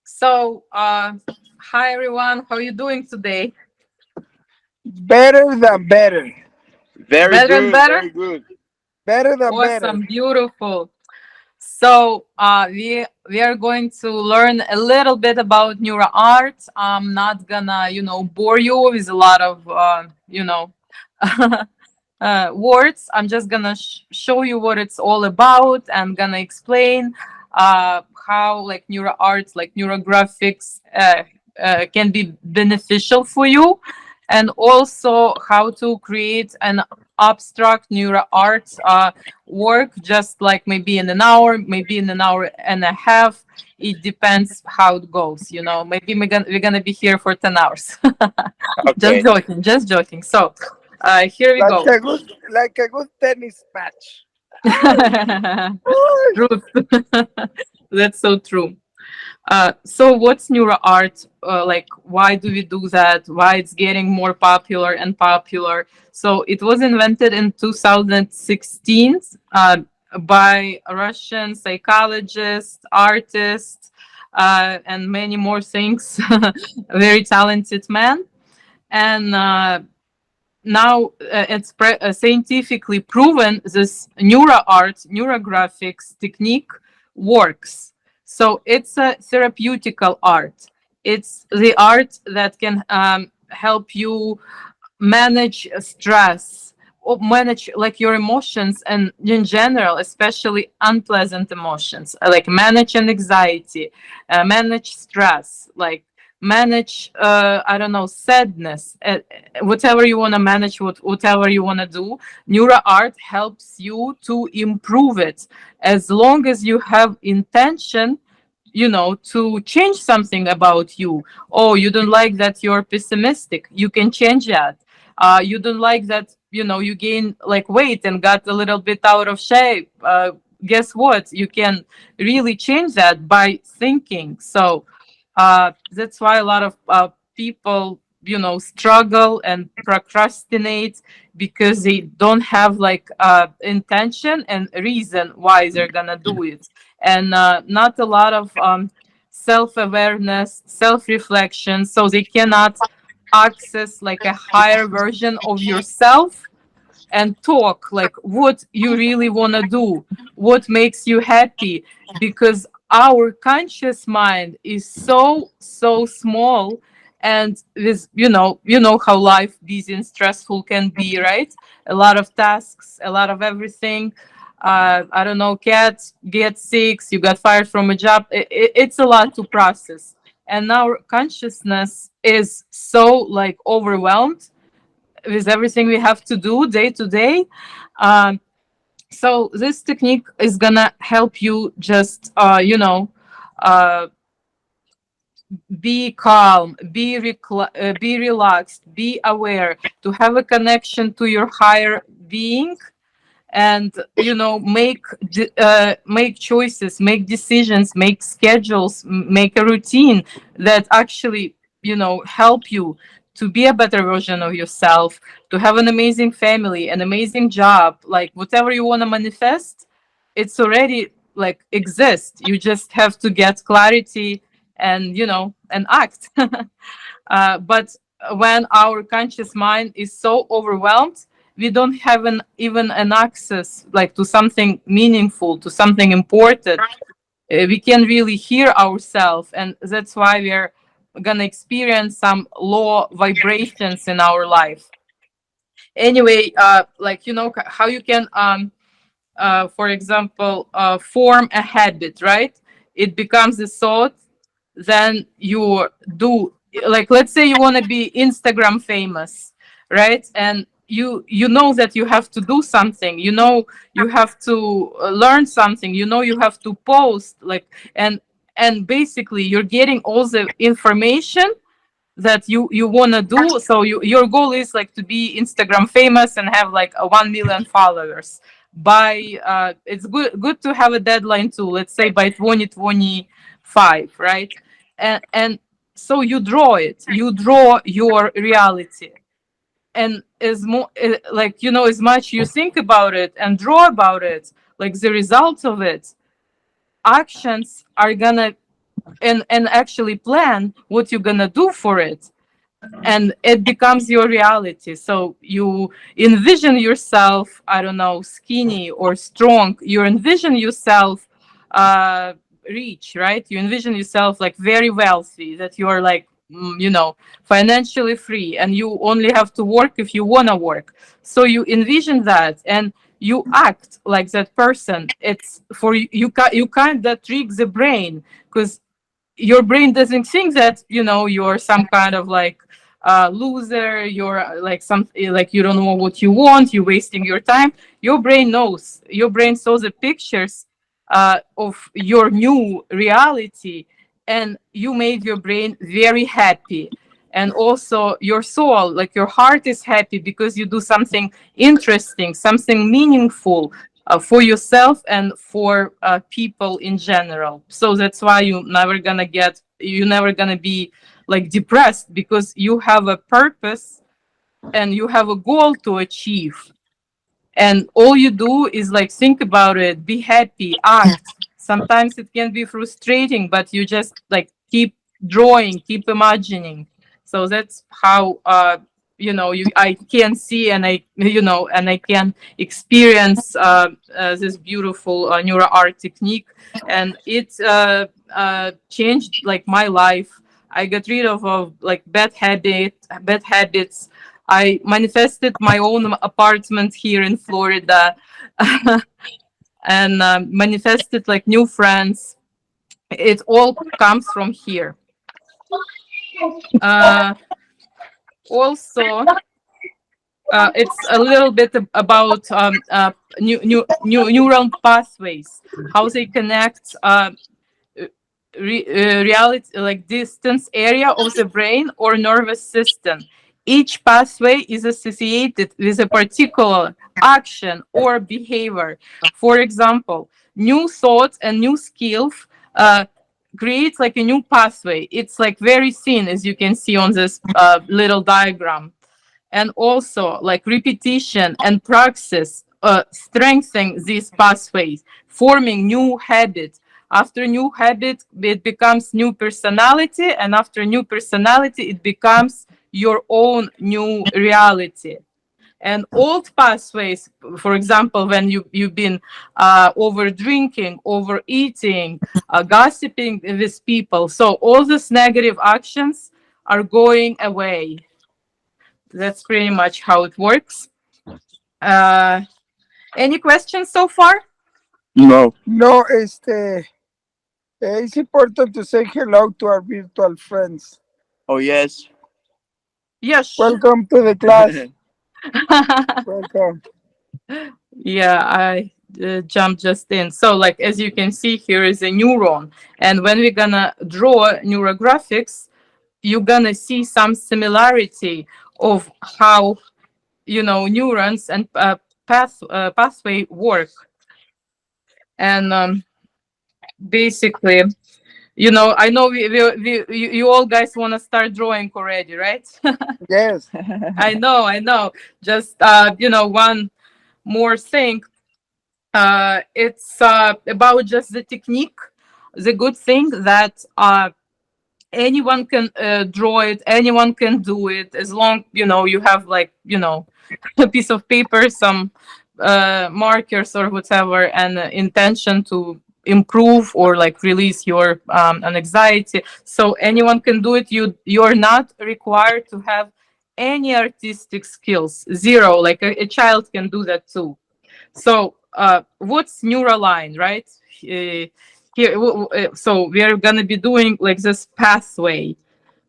Hi everyone, how are you doing today? Better than better. Very Better and good, better? very good. Better than better. Awesome, beautiful. We are going to learn a little bit about NeuroArt. I'm not gonna, bore you with a lot of, words. I'm just gonna show you what it's all about. I'm gonna explain how like NeuroArt, like neurographics, can be beneficial for you, and also how to create an abstract NeuroArt work, just like maybe in an hour, maybe in an hour and a half. It depends how it goes. Maybe we're gonna be here for 10 hours. Just Okay. joking, just joking. Here we Like go. a good tennis match. Ow! Oy! Truth. That's so true. So what's NeuroArt? Like, why do we do that? Why it's getting more popular and popular? So it was invented in 2016 by a Russian psychologist, artist, and many more things. A very talented man. And now it's scientifically proven this NeuroArt, neurographics technique works. So it's a therapeutical art. It's the art that can help you manage stress, or manage like your emotions, and in general, especially unpleasant emotions, like manage an anxiety, manage stress, like manage I don't know, sadness, whatever you want to manage, whatever you want to do. NeuroArt helps you to improve it, as long as you have intention, to change something about you. Oh, you don't like that you're pessimistic, you can change that. You don't like that, you gain like weight and got a little bit out of shape. Guess what, you can really change that by thinking. That's why a lot of people, struggle and procrastinate, because they don't have like intention and reason why they're gonna do it, and not a lot of self-awareness, self-reflection, so they cannot access like a higher version of yourself and talk like what you really want to do, what makes you happy. Because our conscious mind is so small, and with, how life busy and stressful can be, right? A lot of tasks, a lot of everything. I don't know, cats get sick, you got fired from a job. It's a lot to process, and our consciousness is so like overwhelmed with everything we have to do day to day. Um, so this technique is gonna help you just, uh, be calm, be relaxed, be aware, to have a connection to your higher being, and make choices, make decisions, make schedules, make a routine that actually help you to be a better version of yourself, to have an amazing family, an amazing job, like whatever you want to manifest. It's already like exist, you just have to get clarity and and act. But when our conscious mind is so overwhelmed, we don't have even an access like to something meaningful, to something important. We can really hear ourselves, and that's why we're gonna experience some low vibrations in our life. Anyway, like how you can for example, form a habit, right? It becomes a thought, then you do, like let's say you want to be Instagram famous, right? And you know that you have to do something, you have to learn something, you have to post, like, and basically you're getting all the information that you want to do. So your goal is like to be Instagram famous and have like a 1 million followers by it's good to have a deadline too, let's say by 2025, right? And so you draw it, you draw your reality, and as more like as much you think about it and draw about it, like the results of it, actions are gonna and actually plan what you're gonna do for it, and it becomes your reality. So you envision yourself, I don't know, skinny or strong. You envision yourself uh rich, right? You envision yourself like very wealthy, that you're like financially free, and you only have to work if you want to work. So you envision that, and you act like that person. It's for you, you kind of trick the brain, because your brain doesn't think that you're some kind of like loser. You're like some like you don't know what you want, you're wasting your time. Your brain knows. Your brain saw the pictures of your new reality, and you made your brain very happy. And also your soul, like your heart, is happy because you do something interesting, something meaningful for yourself and for people in general. So that's why you're never gonna be like depressed, because you have a purpose and you have a goal to achieve, and all you do is like think about it, be happy, act. Sometimes it can be frustrating, but you just like keep drawing, keep imagining. So that's how I can see, and I can experience this beautiful neuro art technique, and it changed like my life. I got rid of like bad habits. I manifested my own apartment here in Florida, and manifested like new friends. It all comes from here. Uh, Also, it's a little bit about neural pathways, how they connect reality, like distance area of the brain or nervous system. Each pathway is associated with a particular action or behavior. For example, new thoughts and new skills create like a new pathway. It's like very thin, as you can see on this little diagram. And also like repetition and practice strengthen these pathways, forming new habits. After new habit, it becomes new personality, and after new personality, it becomes your own new reality. And old pathways, for example, when you've been over drinking, overeating, gossiping with people, so all these negative actions are going away. That's pretty much how it works. Uh, any questions so far? No. No, it's important to say hello to our virtual friends. Oh yes. Yes. Welcome to the class. Welcome. Yeah, I jumped just in. So, like, as you can see, here is a neuron. And when we're gonna draw neurographics, you're gonna see some similarity of how, neurons and pathway work. And basically, I know you all guys want to start drawing already, right? Yes. I know. Just, one more thing. It's about just the technique. The good thing that anyone can draw it, anyone can do it, as long you have like a piece of paper, some markers or whatever, and intention to improve or like release your anxiety. So anyone can do it. You're not required to have any artistic skills, zero. Like a child can do that too. So what's Neuraline, right? Here, so we are gonna be doing like this pathway,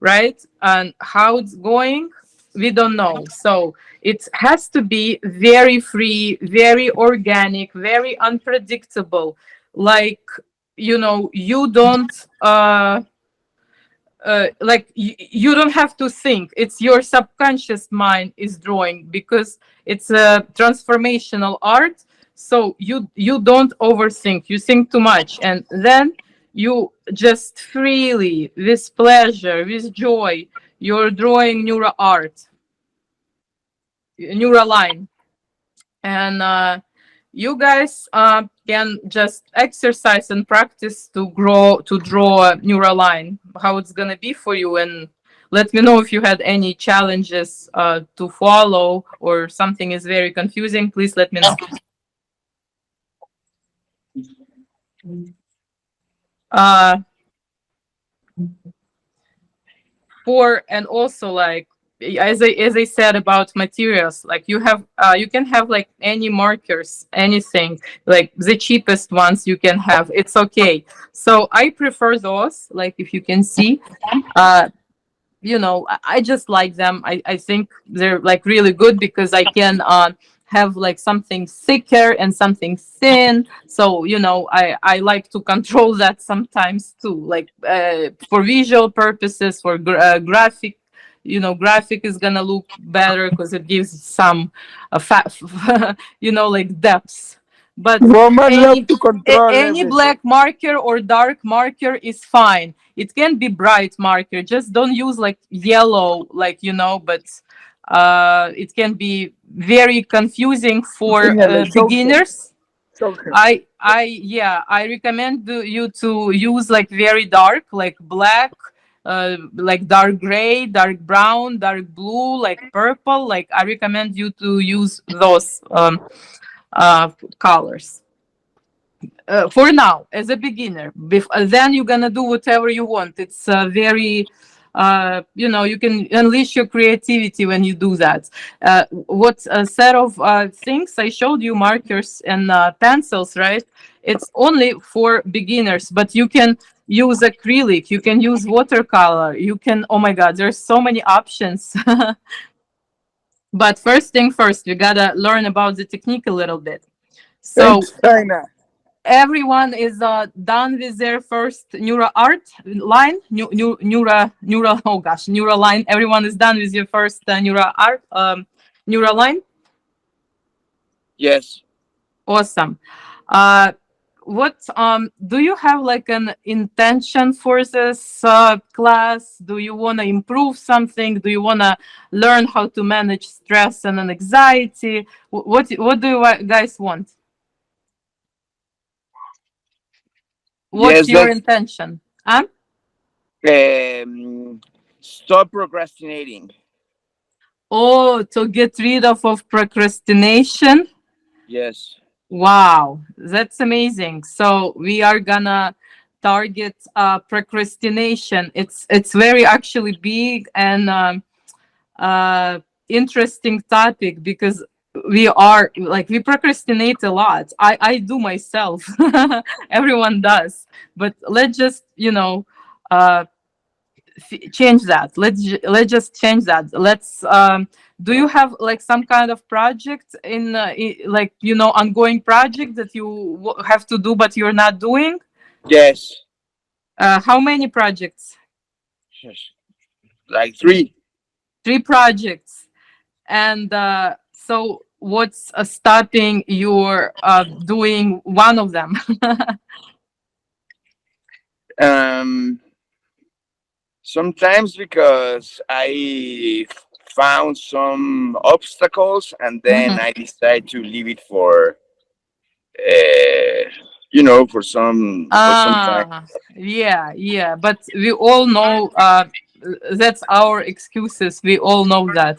right? And how it's going, we don't know. So it has to be very free, very organic, very unpredictable. Like you don't like you don't have to think. It's your subconscious mind is drawing, because it's a transformational art. So you don't overthink, you think too much, and then you just freely, with pleasure, with joy, you're drawing neuro art, neural line. And you guys can just exercise and practice to draw a neural line, how it's gonna be for you, and let me know if you had any challenges to follow or something is very confusing. Please let me know. Uh, for and also like as I said about materials, like you can have like any markers, anything, like the cheapest ones you can have. It's okay. So I prefer those. Like if you can see, uh, I just like them. I think they're like really good because I can have like something thicker and something thin. So I like to control that sometimes too, like for visual purposes, for graphic. Graphic is gonna look better because it gives some fat like depth. But Women love any to control any everything. black marker or dark marker is fine. It can be bright marker. Just don't use like yellow, like but it can be very confusing for English, it's okay. beginners. It's okay. I recommend you to use like very dark, like black, like dark gray, dark brown, dark blue, like purple. Like I recommend you to use those colors for now as a beginner. Then you're gonna do whatever you want. It's very you can unleash your creativity when you do that. What a set of things I showed you, markers and pencils, right? It's only for beginners, but you can use acrylic, you can use watercolor, you can, oh my god, there's so many options. But first thing first, we gotta learn about the technique a little bit. So It's China. everyone is done with their first NeuroArt line. Oh gosh, neural line. Everyone is done with your first NeuroArt neural line. Yes. Awesome. Uh, what do you have like an intention for this class? Do you want to improve something? Do you want to learn how to manage stress and anxiety? What do you guys want? What's Yes. your Let's intention? Huh? um, stop procrastinating. Oh, to get rid of procrastination. Yes. Wow, that's amazing. So we are gonna target procrastination. It's very actually big and uh, interesting topic because we procrastinate a lot. I do myself. Everyone does. But let's just uh, change that. Let's just change that. Let's do you have like some kind of project like ongoing project that you have to do but you're not doing? Yes. How many projects? Yes. Like three. Three projects. And so what's stopping your doing one of them? Um, Sometimes because I found some obstacles and then Mhm. I decide to leave it for some time. Yeah, yeah, but we all know that's our excuses. We all know that.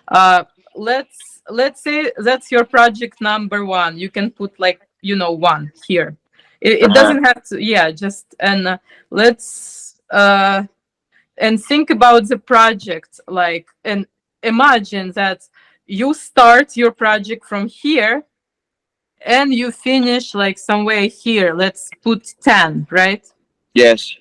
Uh, let's say that's your project number one. You can put like one here. It Uh-huh. doesn't have to. Yeah, just and let's and think about the project like and imagine that you start your project from here and you finish like somewhere here. Let's put 10, right? Yes.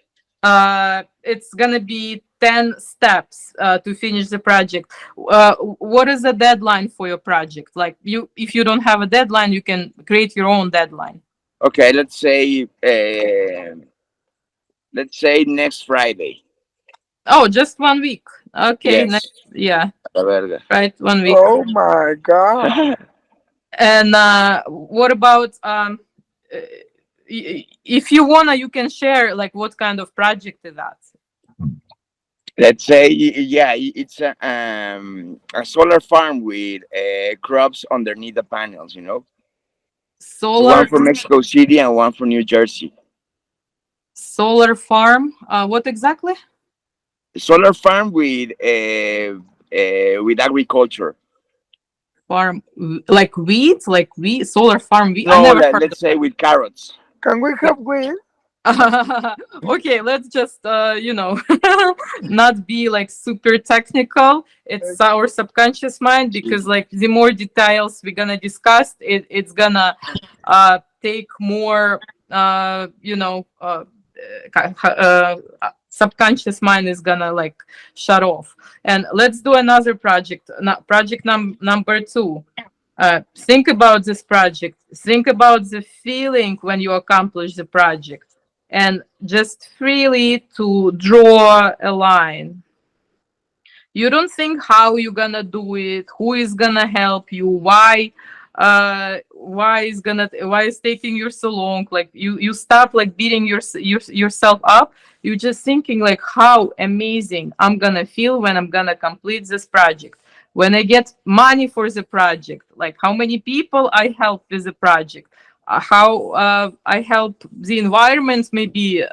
It's gonna be 10 steps to finish the project. What is the deadline for your project? Like if you don't have a deadline, you can create your own deadline. Okay. Let's say next Friday. Oh, just 1 week. Okay, Yes. next, yeah, La verga. right, 1 week. Oh my God. And what about uh, if you wanna, you can share like what kind of project is that? Let's say, yeah, it's a solar farm with crops underneath the panels. Solar One for Mexico City and one for New Jersey. solar farm. What exactly? Solar farm with agriculture. Farm like wheat, like wheat, solar farm. Wheat. I No, never heard of let's say that. with carrots. Can we have weed? Okay, let's just not be like super technical. It's our subconscious mind, because like the more details we're gonna discuss, it's gonna take more subconscious mind is gonna like shut off. And let's do another project, project number two. Think about this project. Think about the feeling when you accomplish the project, and just freely to draw a line. You don't think how you're gonna do it, who is gonna help you, why is taking you so long. Like you stop like beating yourself up. You're just thinking like how amazing I'm gonna feel when I'm gonna complete this project, when I get money for the project, like how many people I help with the project, how I help the environment, maybe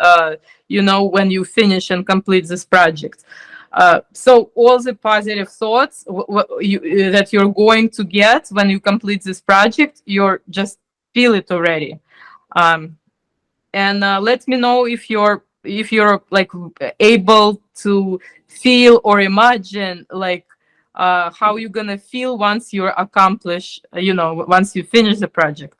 when you finish and complete this project. So all the positive thoughts that you're going to get when you complete this project, you're just feel it already. Um, and let me know if you're like able to feel or imagine like how you're gonna feel once you're accomplished. Once you finish the project.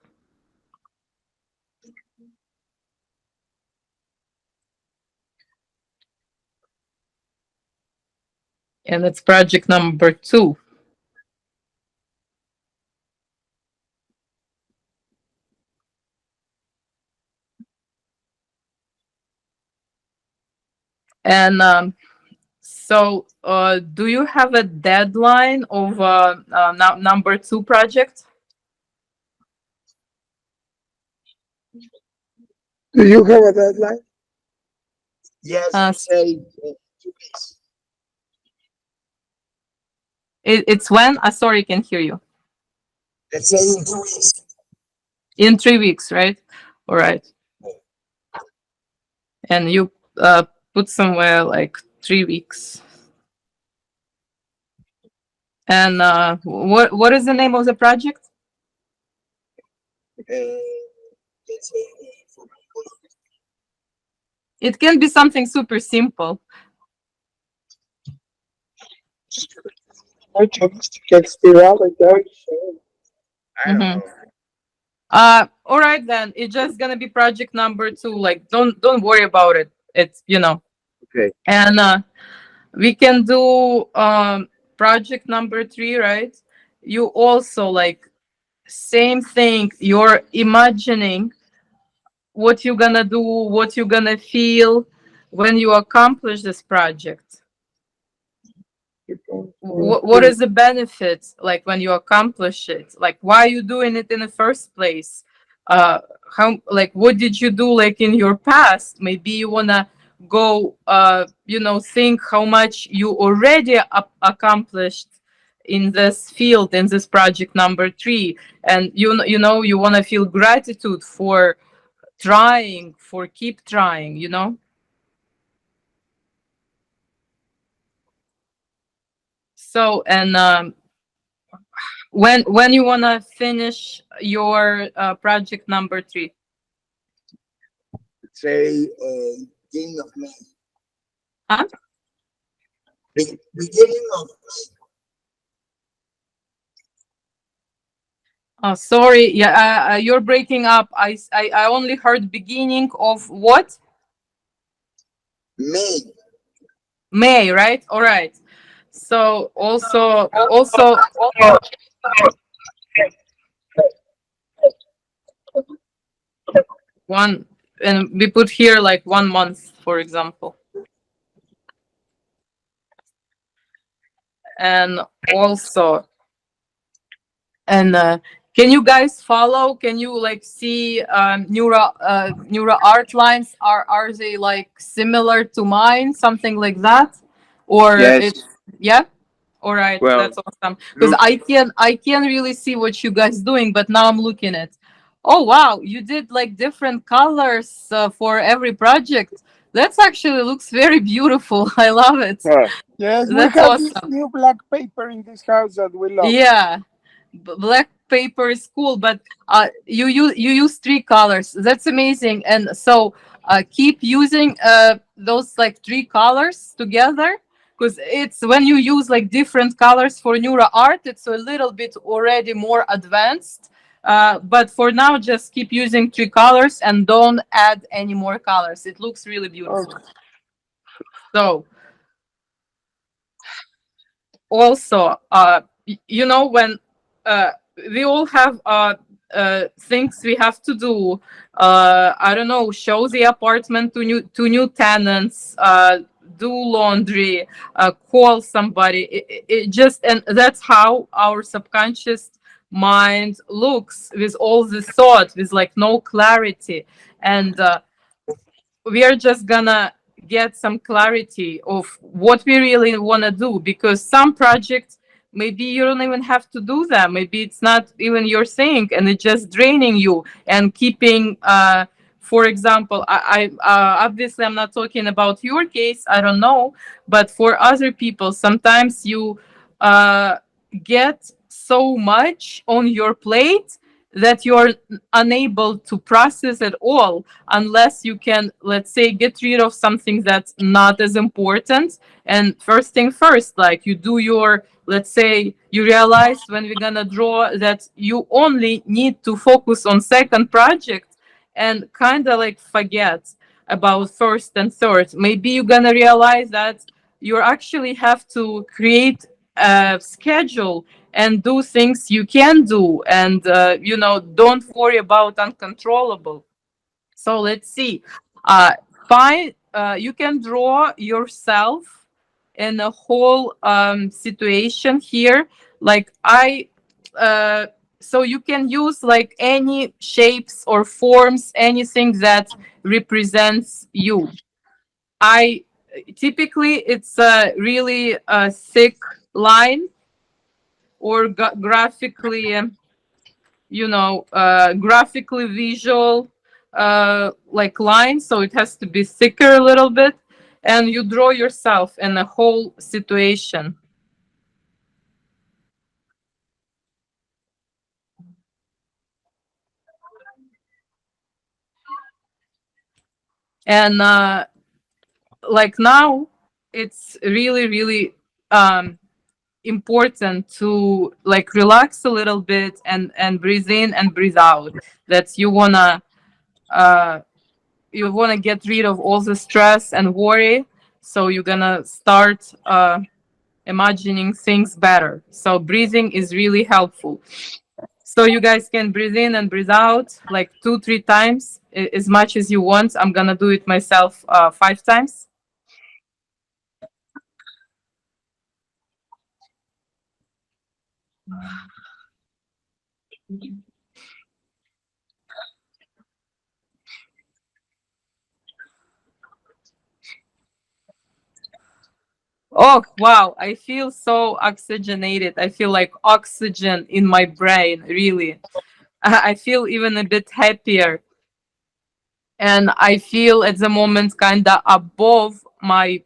And it's project number two. And so, do you have a deadline of number two project? Do you have a deadline? Yes, Uh, let's say 2 weeks. it's when? Sorry, I can hear you. Let's say in 2 weeks. In 3 weeks, right? All right. And you put somewhere like 3 weeks. And what is the name of the project? Uh, let's say It can be something super simple. Optimistic expirality. I don't Mm-hmm. know. All right then. It's just gonna be project number two. Like, don't worry about it. It's. Okay. And we can do project number three, right? You also like same thing. You're imagining what you're gonna do, what you're gonna feel when you accomplish this project. What is the benefits like when you accomplish it? Like why are you doing it in the first place? How, like, what did you do like in your past? Maybe you wanna go think how much you already accomplished in this field, in this project number three, and you want to feel gratitude for trying, for keep trying. So, and when you want to finish your project number three? Let's say beginning of May. Huh? Beginning of Oh, sorry, yeah, you're breaking up. I only heard beginning of what? May. May, right? All right. So also one, and we put here like 1 month, for example. And also, and can you guys follow? Can you like see neuro art lines? Are they like similar to mine, something like that, or Yes. it's yeah? All right, Well, that's awesome. Because look. I can really see what you guys doing, but now I'm looking at. Oh wow, you did like different colors for every project. That's actually looks very beautiful. I love it. Huh. Yes, we That's have this awesome. new black paper in this house that we love. Yeah, black paper is cool, but you use three colors. That's amazing. And so keep using those like three colors together, because it's when you use like different colors for neuro art, it's a little bit already more advanced. But for now, just keep using three colors and don't add any more colors. It looks really beautiful. Okay. So also you know when uh, we all have things we have to do, I don't know, show the apartment to new tenants, do laundry, call somebody. It just, and that's how our subconscious mind looks, with all the thought, with like no clarity. And we are just gonna get some clarity of what we really want to do, because some projects maybe you don't even have to do them, maybe it's not even your thing and it's just draining you and keeping for example, obviously I'm not talking about your case, I don't know, but for other people sometimes you uh, get so much on your plate that you're unable to process it all, unless you can, let's say, get rid of something that's not as important. And first thing first, like you do your, let's say you realize when we're gonna draw that you only need to focus on second project and kind of like forget about first and third. Maybe you're gonna realize that you actually have to create a schedule and do things you can do, and don't worry about uncontrollable. So let's see. Uh, Find, you can draw yourself in a whole situation here. Like so you can use like any shapes or forms, anything that represents you. I typically it's a really thick line or graphically graphically visual like line, so it has to be thicker a little bit, and you draw yourself in a whole situation. And like now it's really really um important to like relax a little bit and breathe in and breathe out, that uh you want to get rid of all the stress and worry, so you're gonna start imagining things better. So breathing is really helpful. So you guys can breathe in and breathe out like 2 3 times, as much as you want. I'm gonna do it myself 5 times. Oh wow, I feel so oxygenated. I feel like oxygen in my brain, really. I feel even a bit happier, and I feel at the moment kind of above my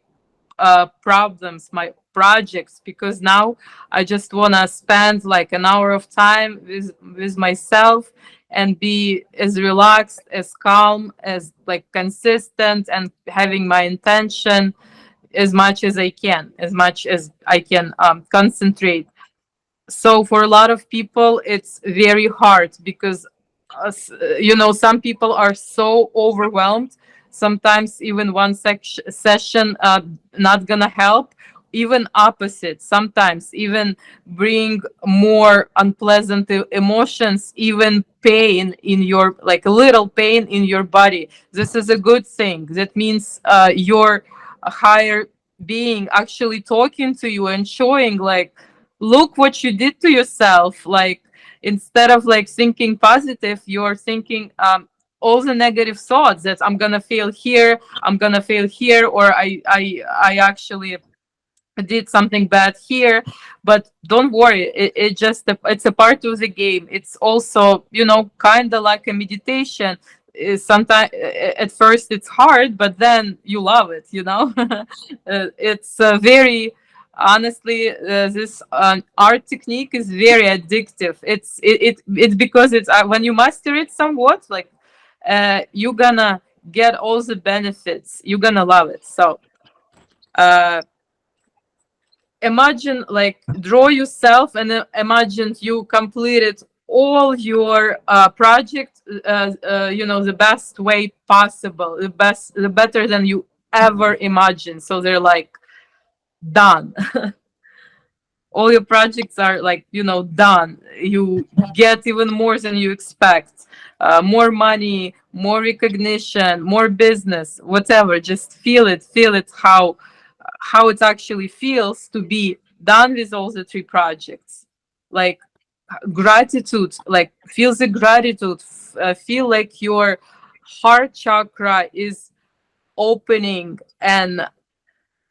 problems, my projects, because now I just want to spend like an hour of time with myself and be as relaxed, as calm, as like consistent, and having my intention as much as I can, as much as I can concentrate. So for a lot of people it's very hard because some people are so overwhelmed, sometimes even one session not gonna help, even opposite, sometimes even bring more unpleasant emotions, even pain in your, like a little pain in your body. This is a good thing. That means your higher being actually talking to you and showing like, look what you did to yourself. Like instead of like thinking positive, you're thinking all the negative thoughts, that I'm gonna fail here, I'm gonna fail here, or I actually did something bad here, but don't worry, it just it's a part of the game. It's also, kind of like a meditation. Sometimes at first it's hard, but then you love it, it's very honestly, this art technique is very addictive. It's because it's when you master it somewhat, like you're gonna get all the benefits, you're gonna love it. So uh imagine, like, draw yourself and imagine you completed all your project, the best way possible, the better than you ever imagined. So they're like done. All your projects are, like, done. You get even more than you expect, more money, more recognition, more business, whatever. Just feel it, how it actually feels to be done with all the three projects. Like, gratitude, like, feel the gratitude, feel like your heart chakra is opening, and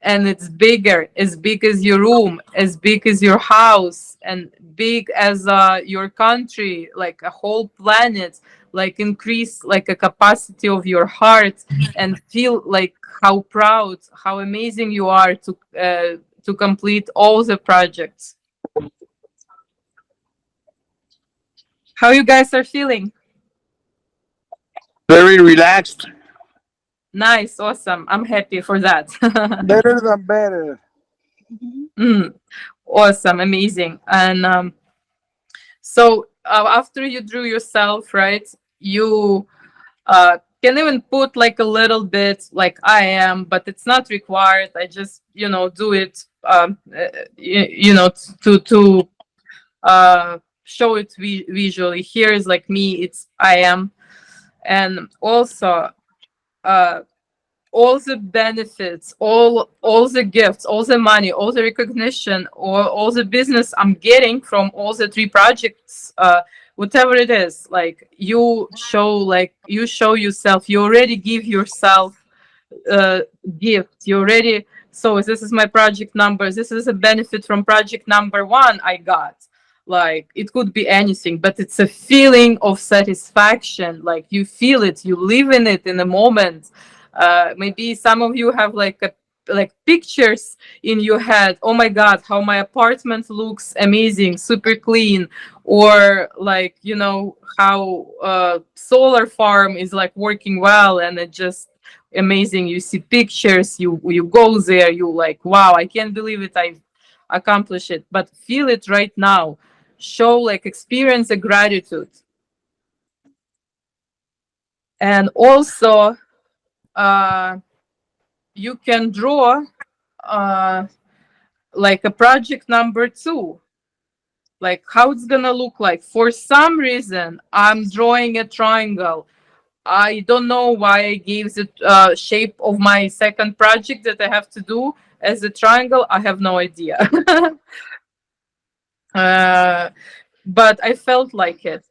it's bigger, as big as your room, as big as your house, and big as your country, like a whole planet. Like, increase like a capacity of your heart, and feel like how proud, how amazing you are to complete all the projects. How you guys are feeling? Very relaxed. Nice, awesome, I'm happy for that. Better than better. Mm, awesome, amazing. And so after you drew yourself, right, you can even put like a little bit like I am, but it's not required. I just, do it, to show it visually. Here is like me, it's I am. And also, uh, all the benefits, all the gifts, all the money, all the recognition, or all the business I'm getting from all the three projects, whatever it is, like, you show yourself, you already give yourself uh, gift. You already, so this is my project number. This is a benefit from project number one I got. Like, it could be anything, but it's a feeling of satisfaction. Like, you feel it, you live in it in the moment. Maybe some of you have like pictures in your head. Oh my God, how my apartment looks amazing, super clean. Or like, how solar farm is like working well, and it just amazing. You see pictures, you go there, you like, wow, I can't believe it, I accomplished it. But feel it right now. Show, like, experience the gratitude. And also, uh you can draw uh like a project number two, like how it's gonna look like. For some reason I'm drawing a triangle. I don't know why I gave the shape of my second project that I have to do as a triangle. I have no idea. uh, but I felt like it.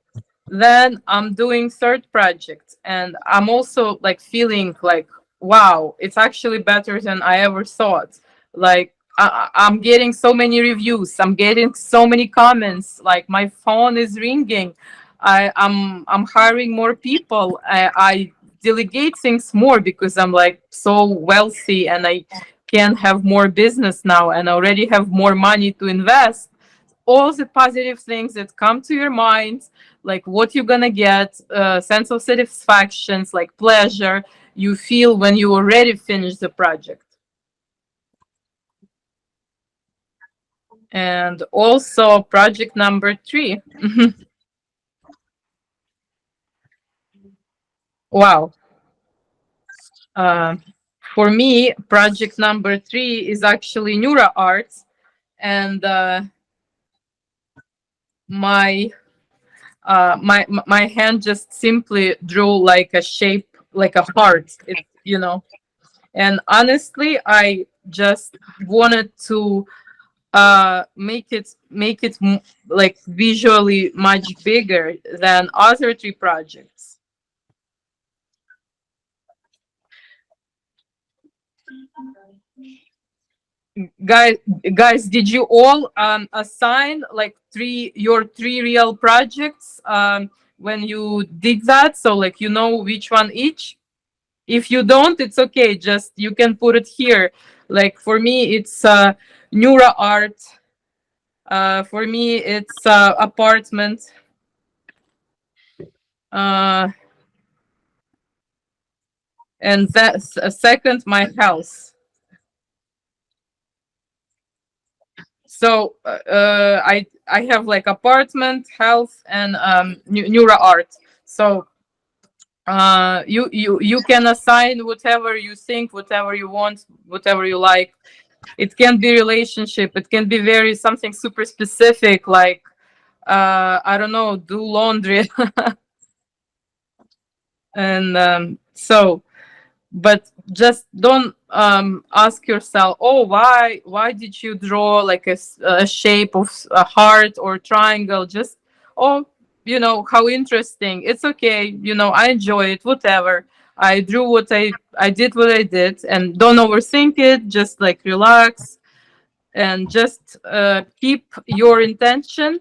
Then I'm doing third project, and I'm also like feeling like, wow, it's actually better than I ever thought. Like, I'm getting so many reviews, I'm getting so many comments, like my phone is ringing. I'm hiring more people. I delegate things more because I'm like so wealthy, and I can have more business now, and already have more money to invest. All the positive things that come to your mind, like what you're gonna get, sense of satisfactions, like pleasure you feel when you already finish the project. And also project number three. Wow. uh, for me, project number three is actually NeuroArt. And my my hand just simply drew like a shape, like a heart. And honestly, I just wanted to make it like visually much bigger than other three projects. guys guys, did you all assign like your three real projects when you did that, so like you know which one each? If you don't, it's okay, just you can put it here. Like for me it's NeuroArt, for me it's apartment, uh and that's second my house. So I have like apartment, health, and NeuroArt. So you can assign whatever you think, whatever you want, whatever you like. It can be relationship, it can be very something super specific, like I don't know, do laundry. And so, but just don't ask yourself, oh, why did you draw like a shape of a heart or triangle? Just, oh, you know, how interesting. It's okay, you know, I enjoy it, whatever. I drew what I did what I did, and don't overthink it, just like relax, and just keep your intention,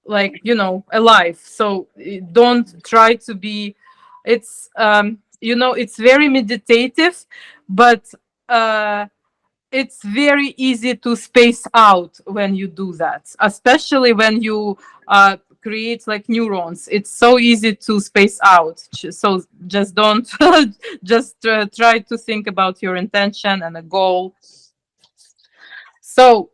like, you know, alive. So don't try to be, it's you know, it's very meditative, but uh it's very easy to space out when you do that, especially when you create like neurons. It's so easy to space out. So just don't just try to think about your intention and a goal. So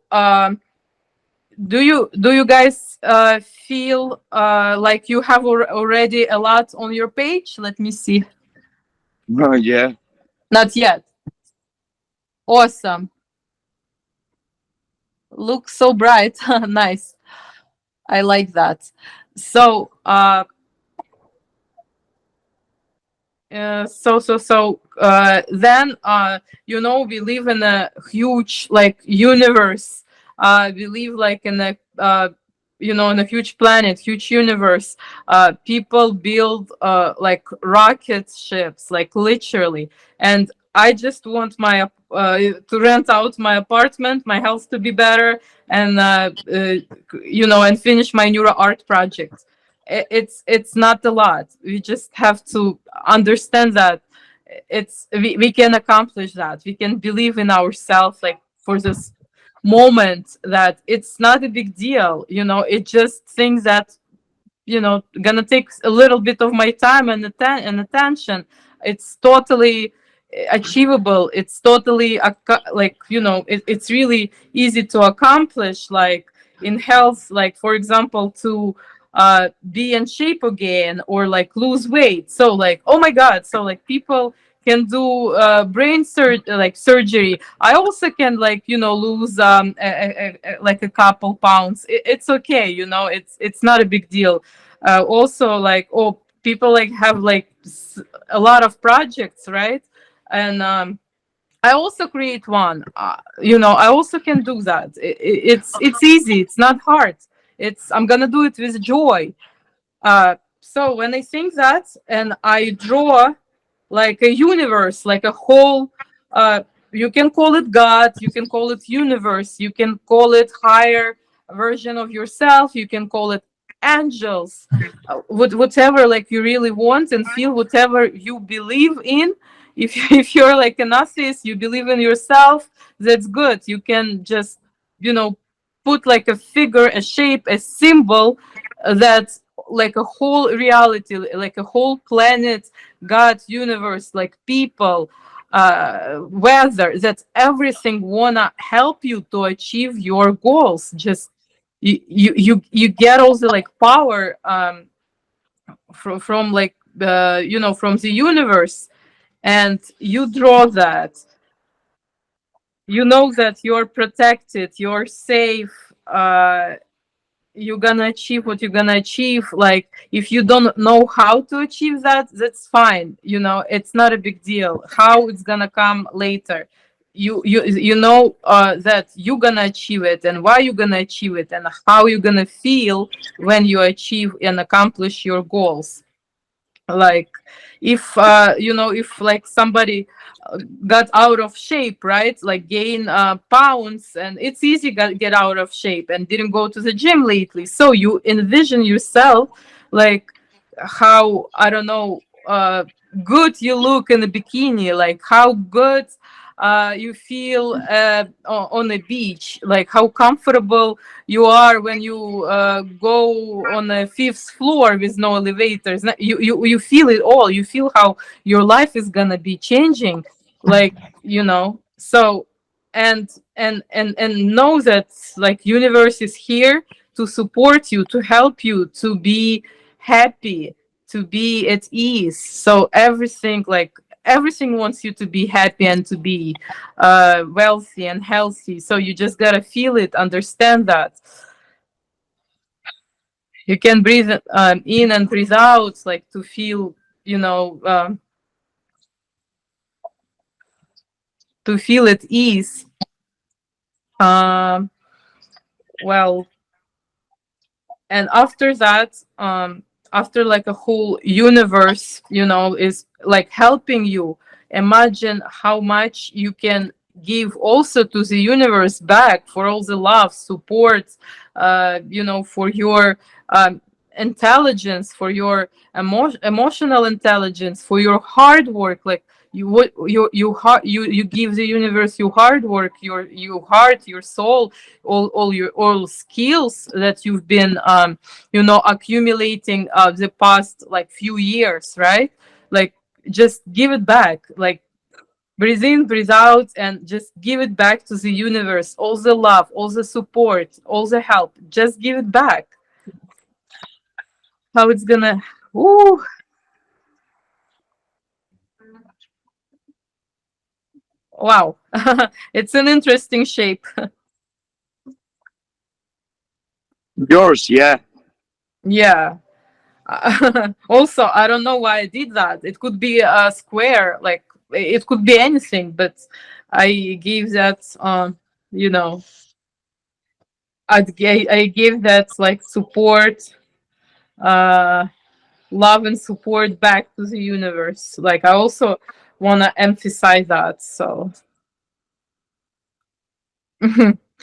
do you guys feel like you have already a lot on your page? Let me see. Oh, yeah. Not yet. Awesome. Looks so bright. Nice. I like that. So then you know, we live in a huge like universe. We live like in a you know, in a huge planet, huge universe. People build rocket ships, like literally. And I just want my to rent out my apartment, my house to be better, and you know, and finish my neuro art project. It's not a lot. We just have to understand that we can accomplish that. We can believe in ourselves, like for this moment, that it's not a big deal, you know. It just things that, you know, gonna take a little bit of my time and attention. It's totally achievable. It's totally like, you know, it's really easy to accomplish, like in health, like for example, to be in shape again, or like lose weight. So like, oh my god, so like people can do brain like surgery. I also can, like, you know, lose like a couple pounds. It's okay, you know, it's not a big deal. Also, like, oh, people like have like a lot of projects, right? And I also create one. You know, I also can do that. It's easy, it's not hard. It's I'm gonna do it with joy. So when I think that, and I draw like a universe, like a whole, uh, you can call it God, you can call it universe, you can call it higher version of yourself, you can call it angels, whatever like you really want and feel, whatever you believe in. If if you're like an atheist, you believe in yourself, that's good. You can just, you know, put like a figure, a shape, a symbol that's like a whole reality, like a whole planet, God, universe, like people, weather, that everything wanna help you to achieve your goals. Just you get all the like power from like you know, from the universe, and you draw that. You know that you're protected, you're safe. You're gonna achieve what you're gonna achieve. Like if you don't know how to achieve that, that's fine, you know, it's not a big deal how it's gonna come later. You know that you're gonna achieve it, and why you're gonna achieve it, and how you're gonna feel when you achieve and accomplish your goals. Like if if like somebody got out of shape, right, like gain pounds, and it's easy to get out of shape and didn't go to the gym lately, so you envision yourself like how, I don't know, good you look in the bikini, like how good you feel on the beach, like how comfortable you are when you go on the fifth floor with no elevators. You feel it all. You feel how your life is gonna be changing, like, so, and know that like universe is here to support you, to help you to be happy, to be at ease. So everything, like everything wants you to be happy and to be wealthy and healthy. So you just gotta feel it, understand that. You can breathe in and breathe out, like to feel, you know, to feel at ease. Um, well, and after that, after like a whole universe, is like helping you, imagine how much you can give also to the universe back for all the love, support, for your um, intelligence, for your emotional intelligence, for your hard work. Like you give the universe your hard work, your heart, your soul, all skills that you've been accumulating the past like few years, right? Like just give it back, like breathe in, breathe out, and just give it back to the universe, all the love, all the support, all the help, just give it back. How it's gonna, ooh, wow. It's an interesting shape. Yours, yeah. Yeah. Also, I don't know why I did that. It could be a square, like it could be anything, but I gave that, you know, I gave that like support, uh, love and support back to the universe. Like I also want to emphasize that. So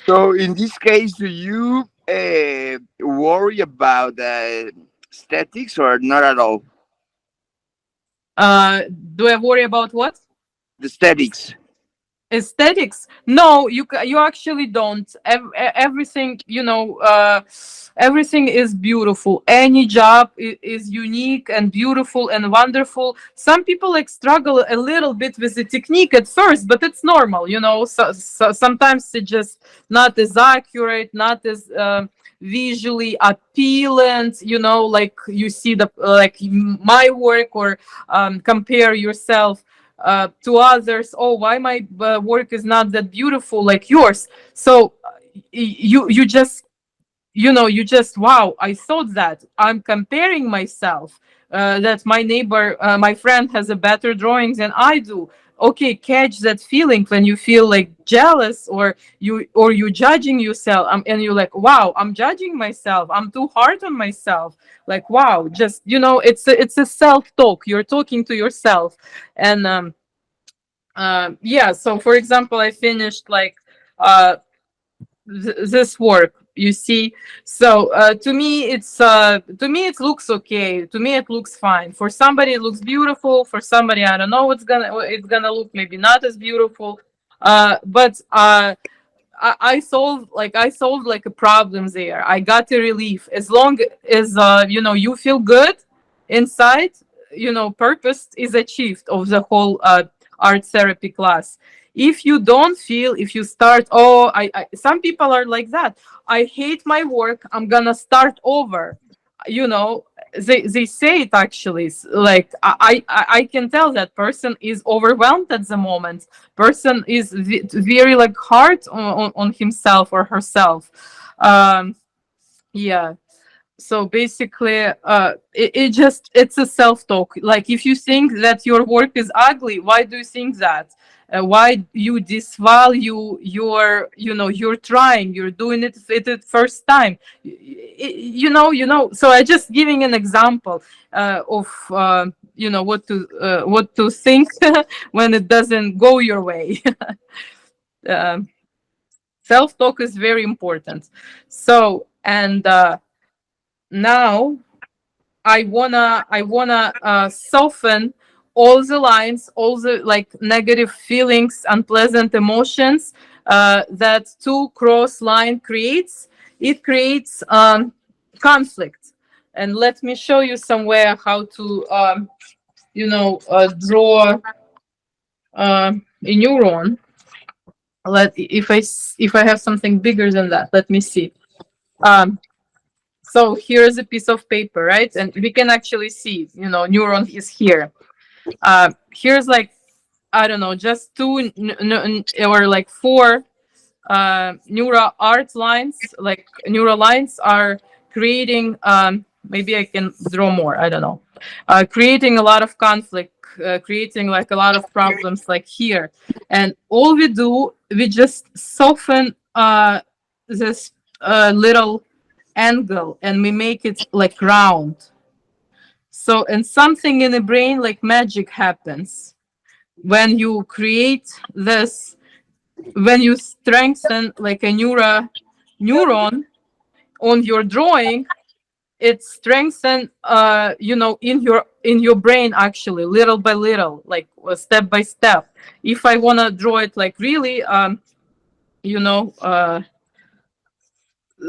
So in this case, do you worry about aesthetics or not at all? do I worry about what? The aesthetics. Aesthetics? No, you actually don't. Everything, everything is beautiful. Any job is unique and beautiful and wonderful. Some people like struggle a little bit with the technique at first, but it's normal, so sometimes it's just not as accurate, not as visually appealing, like you see the like my work, or compare yourself to others. Oh, why my work is not that beautiful like yours? So you just, you just, wow, I thought that I'm comparing myself, that my neighbor, my friend has a better drawings than I do. Okay, catch that feeling when you feel like jealous, or you judging yourself, and you're like, wow, I'm judging myself, I'm too hard on myself. Like, wow, just, it's a self talk, you're talking to yourself. And yeah, so for example, I finished like uh this work, you see. So to me it looks okay, to me it looks fine, for somebody it looks beautiful, for somebody, I don't know what's gonna, it's gonna look maybe not as beautiful. But I solved like a problem there. I got a relief. As long as you feel good inside, purpose is achieved of the whole art therapy class. If you don't feel, if you start, oh, some people are like that. I hate my work, I'm gonna start over. You know, they say it actually. Like I can tell that person is overwhelmed at the moment. Person is very like hard on himself or herself. um yeah. So basically, it just, it's a self-talk. Like, if you think that your work is ugly, why do you think that? Why you disvalue your, you're trying, you're doing it for the first time. So I just giving an example of what to think when it doesn't go your way. um, Self-talk is very important. So, and now I wanna soften all the lines, all the like negative feelings, unpleasant emotions that two cross line creates. It creates conflict. And let me show you somewhere how to draw a neuron. If I have something bigger than that, let me see. Um, so here's a piece of paper, right? And we can actually see, neuron is here. Here's like, I don't know, just two or like four NeuroArt lines. Like, neural lines are creating, maybe I can draw more, I don't know, creating a lot of conflict, creating like a lot of problems like here. And all we do, we just soften this little angle, and we make it like round. So, and something in the brain, like magic, happens when you create this, when you strengthen like a neuron on your drawing. It strengthens in your brain, actually, little by little, like step by step. If I want to draw it like really you know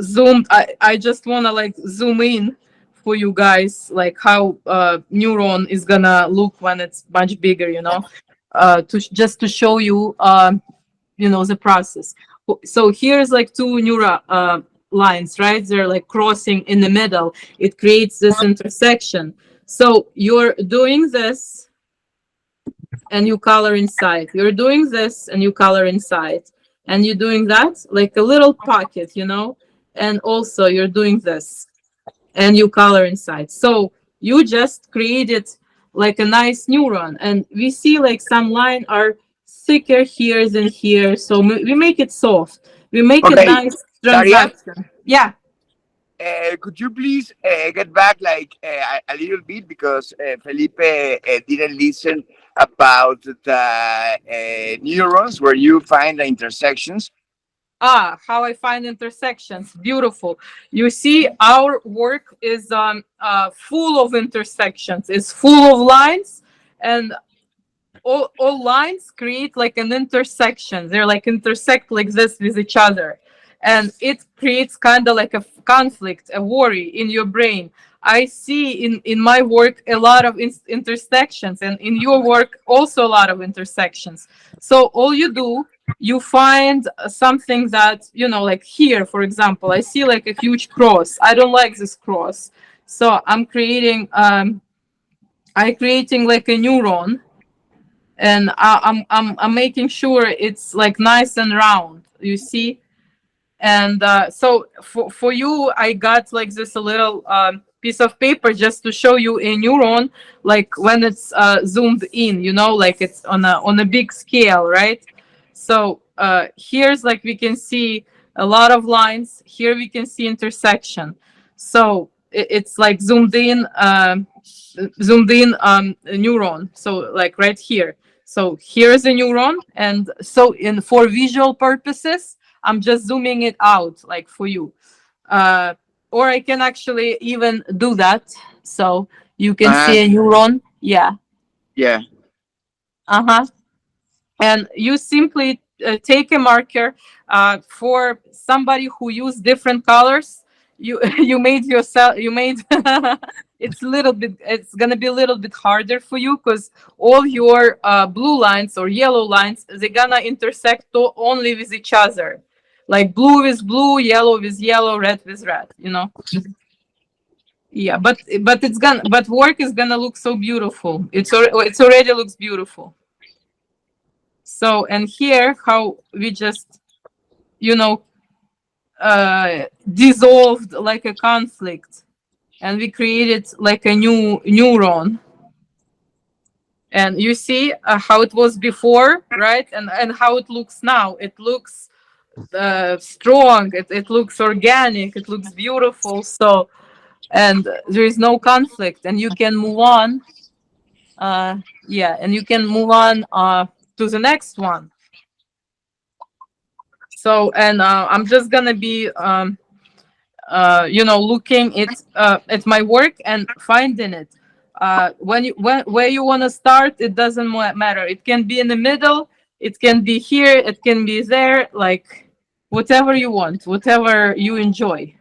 zoomed, I just want to like zoom in for you guys, like how neuron is gonna look when it's much bigger, just to show you the process. So here's like two neural lines, right? They're like crossing in the middle. It creates this intersection. So you're doing this and you color inside. You're doing this and you color inside. And you're doing that like a little pocket, and also you're doing this and you color inside. So you just created like a nice neuron. And we see like some line are thicker here than here. So we make it soft. We make it Okay, nice Daria, transaction. Yeah. could you please get back like a little bit because Felipe didn't listen about the neurons where you find the intersections. How I find intersections. Beautiful. You see, our work is full of intersections. It's full of lines, and all lines create like an intersection. They're like intersect like this with each other, and it creates kind of like a conflict, a worry in your brain. I see in my work a lot of intersections, and in your work also a lot of intersections. So all you do, you find something that, like here, for example, I see like a huge cross. I don't like this cross, so I creating like a neuron, and I'm making sure it's like nice and round, you see. And so for you, I got like this a little piece of paper just to show you a neuron, like when it's zoomed in, like it's on a big scale, right? So here's like we can see a lot of lines. Here we can see intersection. So it's like zoomed in a neuron. So like right here. So here's a neuron, and so in for visual purposes, I'm just zooming it out like for you. Uh, or I can actually even do that. So you can Uh, see a neuron. Yeah. yeah. Uh-huh. And you simply take a marker for somebody who use different colors. You made it's gonna be a little bit harder for you, because all your blue lines or yellow lines, they're gonna intersect only with each other, like blue with blue, yellow with yellow, red with red. Yeah, but work is gonna look so beautiful. It's already looks beautiful. So, and here how we just, you know, dissolved like a conflict. and we created like a new neuron. And you see how it was before, right? And how it looks now. It looks strong. It looks organic. It looks beautiful. So, and there is no conflict, and you can move on. Yeah, and you can move on to the next one. So, and I'm just gonna be looking at my work and finding it. When where you want to start, it doesn't matter. It can be in the middle, it can be here, it can be there, like whatever you want, whatever you enjoy.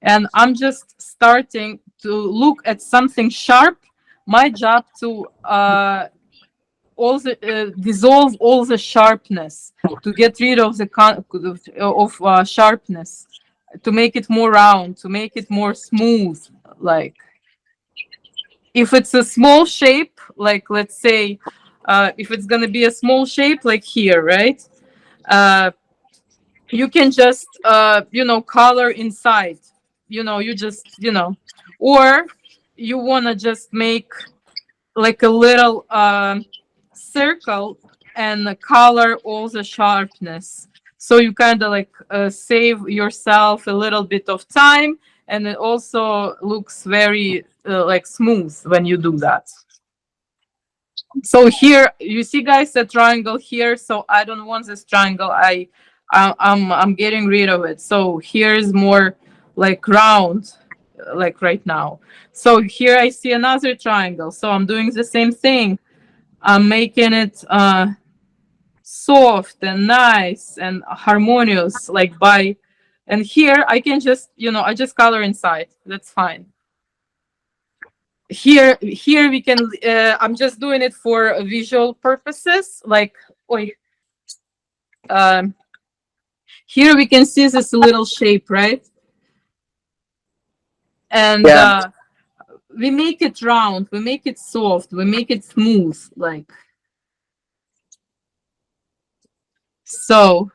And I'm just starting to look at something sharp. My job to all the dissolve all the sharpness, to get rid of the sharpness, to make it more round, to make it more smooth. Like if it's a small shape, like let's say, if it's gonna be a small shape, like here, right? Uh, you can just color inside. You just or you wanna just make like a little circle and color all the sharpness. So you kind of like save yourself a little bit of time, and it also looks very like smooth when you do that. So here you see, guys, a triangle here. So I don't want this triangle. I'm getting rid of it. So here's more like round, like right now. So here I see another triangle. So I'm doing the same thing. I'm making it soft and nice and harmonious, like by, and here I can just, I just color inside. That's fine. Here we can, I'm just doing it for visual purposes. Like, oi, um, here we can see this little shape, right? And Yeah. we make it round, we make it soft, we make it smooth, like so.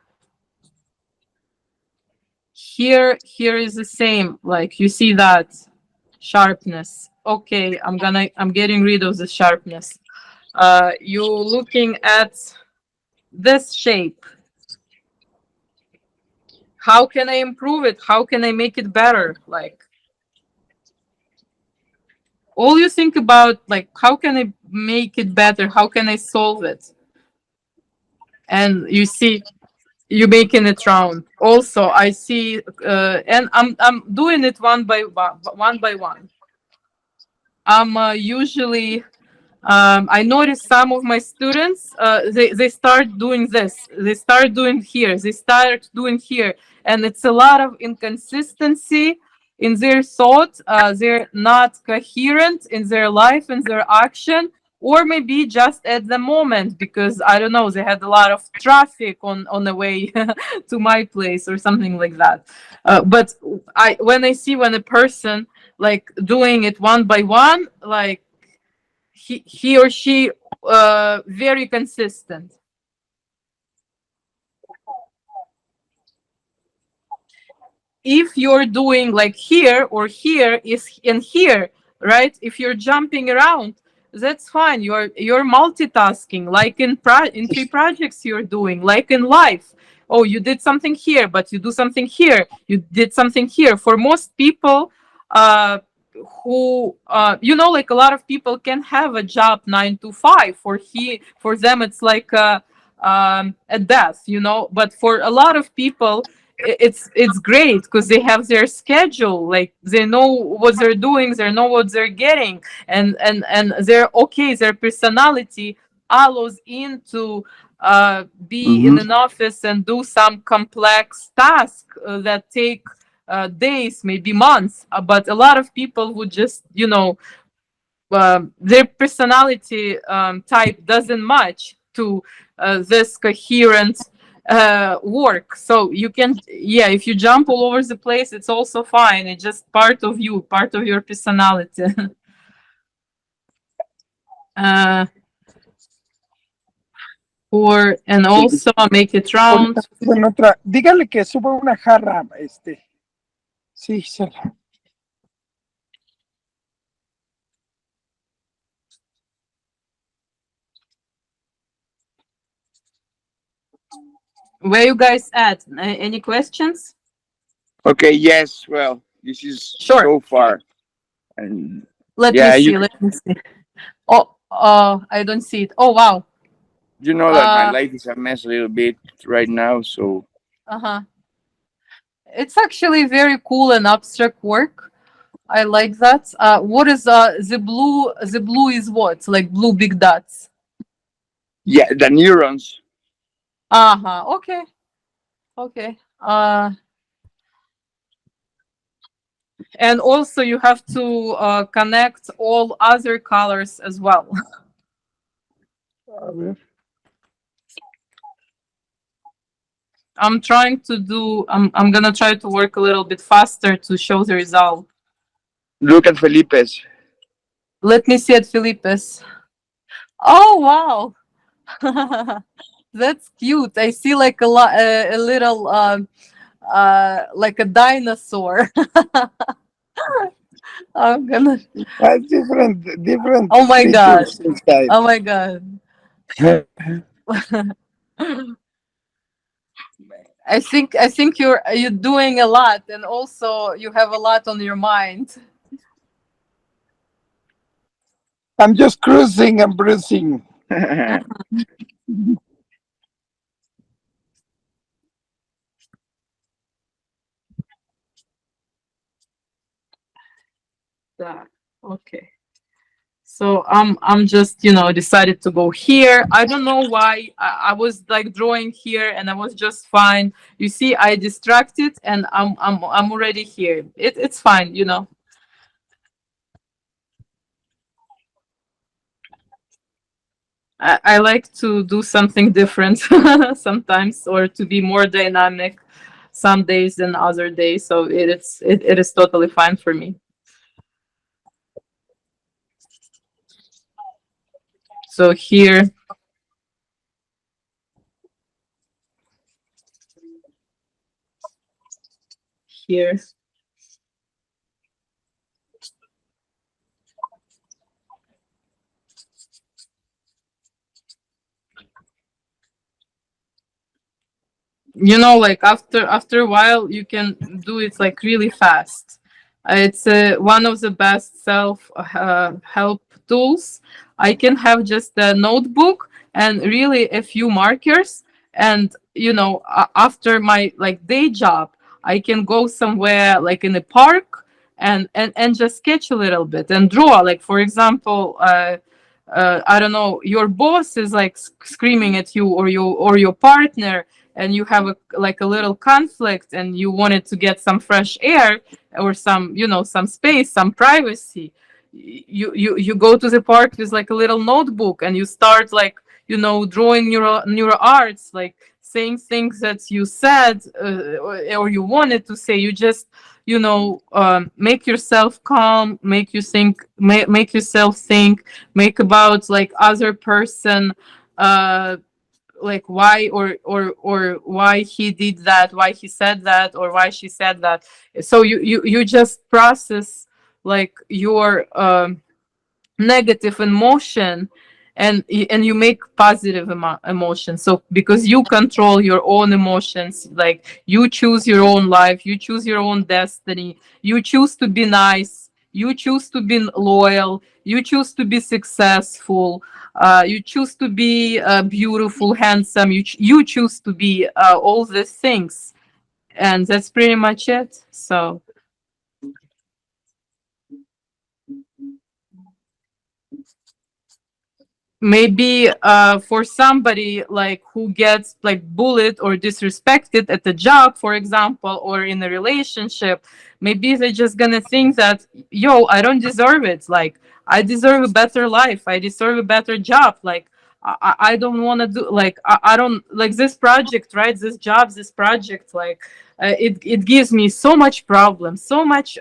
Here is the same, like you see that sharpness. Okay, I'm getting rid of the sharpness. You looking at this shape. How can I improve it? How can I make it better? Like all you think about, like how can I make it better? How can I solve it? And you see you making it round. Also, I see, and I'm doing it one by one. I'm usually I noticed some of my students, they start doing this, they start doing here, they start doing here, and it's a lot of inconsistency in their thought. They're not coherent in their life and their action, or maybe just at the moment because I don't know, they had a lot of traffic on the way to my place or something like that. But when I see when a person like doing it one by one, like he or she very consistent. If you're doing like here or here is in here, right? If you're jumping around, that's fine. You're multitasking, like in three projects you're doing, like in life. Oh, you did something here, but you do something here. You did something here. For most people, uh, who like a lot of people can have a job 9 to 5. For them, it's like a death, But for a lot of people, it's great because they have their schedule, like they know what they're doing, they know what they're getting, and they're okay, their personality allows into be in Mhm. an office and do some complex task that take days, maybe months. But a lot of people would just their personality type doesn't match to this coherent work. So you can, yeah, if you jump all over the place, it's also fine. It's just part of you, part of your personality. uh, and also make it Ahorita round. estuve en otra. Dígale que suba una jarra, Sí, se la. Where you guys at? Any questions? Okay, yes. Well, this is Sure. so far, and Let me yeah, see. Let me see. Oh, I don't see it. Oh, wow. you know that my Uh, life is a mess a little bit right now. So uh-huh. It's actually very cool and abstract work. I like that. What is the blue? The blue is what? Like blue big dots. yeah, the neurons. Uh-huh. Okay. Okay. And also you have to connect all other colors as well. A I'm trying to do. I'm gonna try to work a little bit faster to show the result. Look at Felipe's. Let me see at Felipe's. Oh wow, that's cute. I see like a little like a dinosaur. I'm gonna. different Oh my god. features inside. Oh my god. I think you're doing a lot, and also you have a lot on your mind. I'm just cruising and bruising. Yeah. Okay. So I'm just decided to go here. I don't know why I was like drawing here and I was just fine. You see, I distracted and I'm already here. It's fine. I like to do something different sometimes, or to be more dynamic some days than other days. So it is totally fine for me. So here. Like after a while you can do it like really fast. It's one of the best self help tools. I can have just a notebook and really a few markers, and after my like day job I can go somewhere like in a park and just sketch a little bit and draw, like for example, I don't know, your boss is like screaming at you, or your partner, and you have like a little conflict and you wanted to get some fresh air, or some space, some privacy. You go to the park with like a little notebook and you start like drawing neuro arts, like saying things that you said, or you wanted to say. You just make yourself calm, make yourself think, make about like other person, uh like why, or why he did that, why he said that, or why she said that. So you just process like your negative emotion, and you make positive emotion. So because you control your own emotions, like you choose your own life, you choose your own destiny, you choose to be nice, you choose to be loyal, you choose to be successful, you choose to be beautiful, handsome, you choose to be all these things. And that's pretty much it. So maybe for somebody like who gets like bullied or disrespected at the job, for example, or in a relationship, maybe they're just gonna think that, yo, I don't deserve it, like I deserve a better life, I deserve a better job, like I don't want to do, like I don't like this project, right, this job, this project, like it gives me so much problems, so much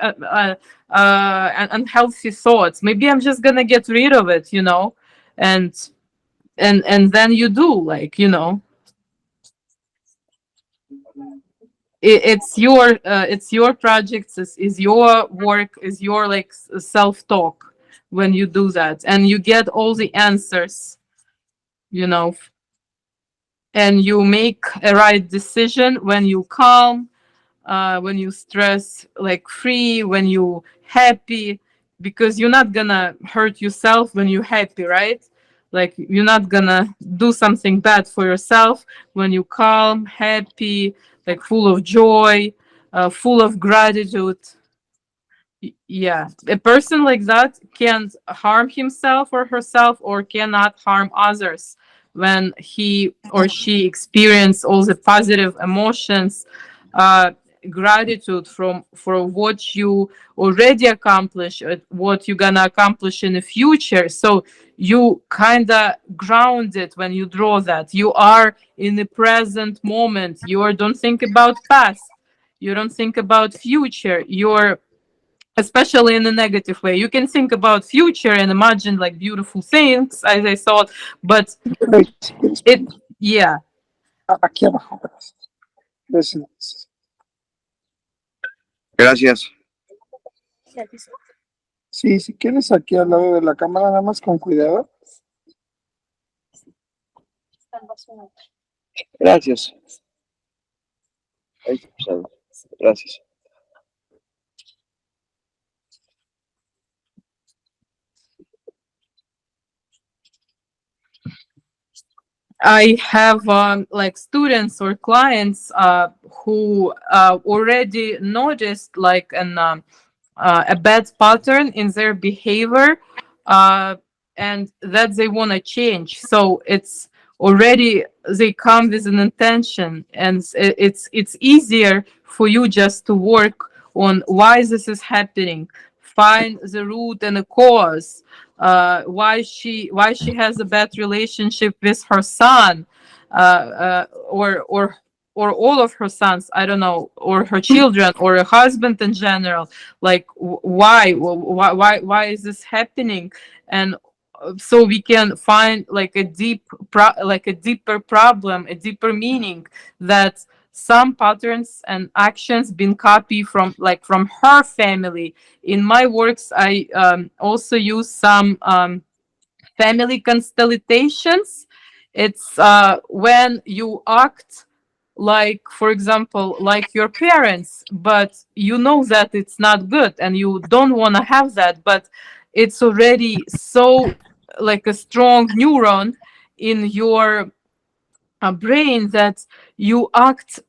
unhealthy thoughts. Maybe I'm just gonna get rid of it. And and and then you do, like it's your project, is your work, is your like self-talk. When you do that and you get all the answers, you know and you make a right decision when you calm, when you stress like free, when you happy, because you're not gonna hurt yourself when you're happy, right? Like you're not gonna do something bad for yourself when you calm, happy, like full of joy, full of gratitude. Yeah, a person like that can't harm himself or herself, or cannot harm others when he or she experience all the positive emotions, uh, gratitude from for what you already accomplished, what you're gonna accomplish in the future. So you kind of grounded when you draw that. You are in the present moment. You are, don't think about past. You don't think about future. You're, especially in a negative way. You can think about future and imagine like beautiful things, as I thought, but Grace, si quieres it, poner yeah, aquí abajo, gracias. Gracias. Gracias. Sí, si quieres aquí al lado de la cámara, nada más con cuidado. Gracias. Ahí está, gracias. I have like students or clients who already noticed like a bad pattern in their behavior, uh, and that they want to change. So it's already, they come with an intention, and it's easier for you just to work on why this is happening, find the root and the cause, why she has a bad relationship with her son, or all of her sons, I don't know, or her children, or a husband in general. Like why is this happening? And so we can find like a like a deeper problem, a deeper meaning, that some patterns and actions been copied from, like from her family. In my works, I also use some family constellations. It's when you act like, for example, like your parents, but you know that it's not good and you don't want to have that, but it's already so like a strong neuron in your brain that you act,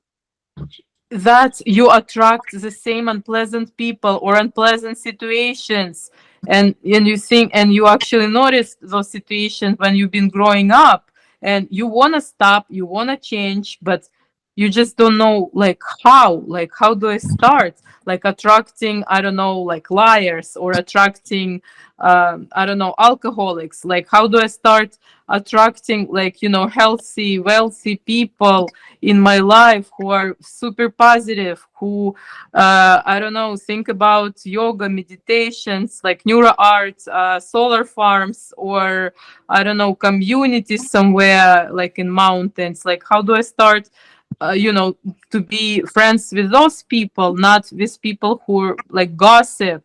that you attract the same unpleasant people or unpleasant situations. And you think, and you actually notice those situations when you've been growing up, and you want to stop, you want to change, but you just don't know like how do I start, like attracting, I don't know, like liars, or attracting I don't know, alcoholics. Like how do I start attracting, like, you know, healthy, wealthy people in my life who are super positive, who I don't know, think about yoga, meditations, like NeuroArt, solar farms, or I don't know, communities somewhere like in mountains. Like how do I start, you know, to be friends with those people, not with people who are like gossip,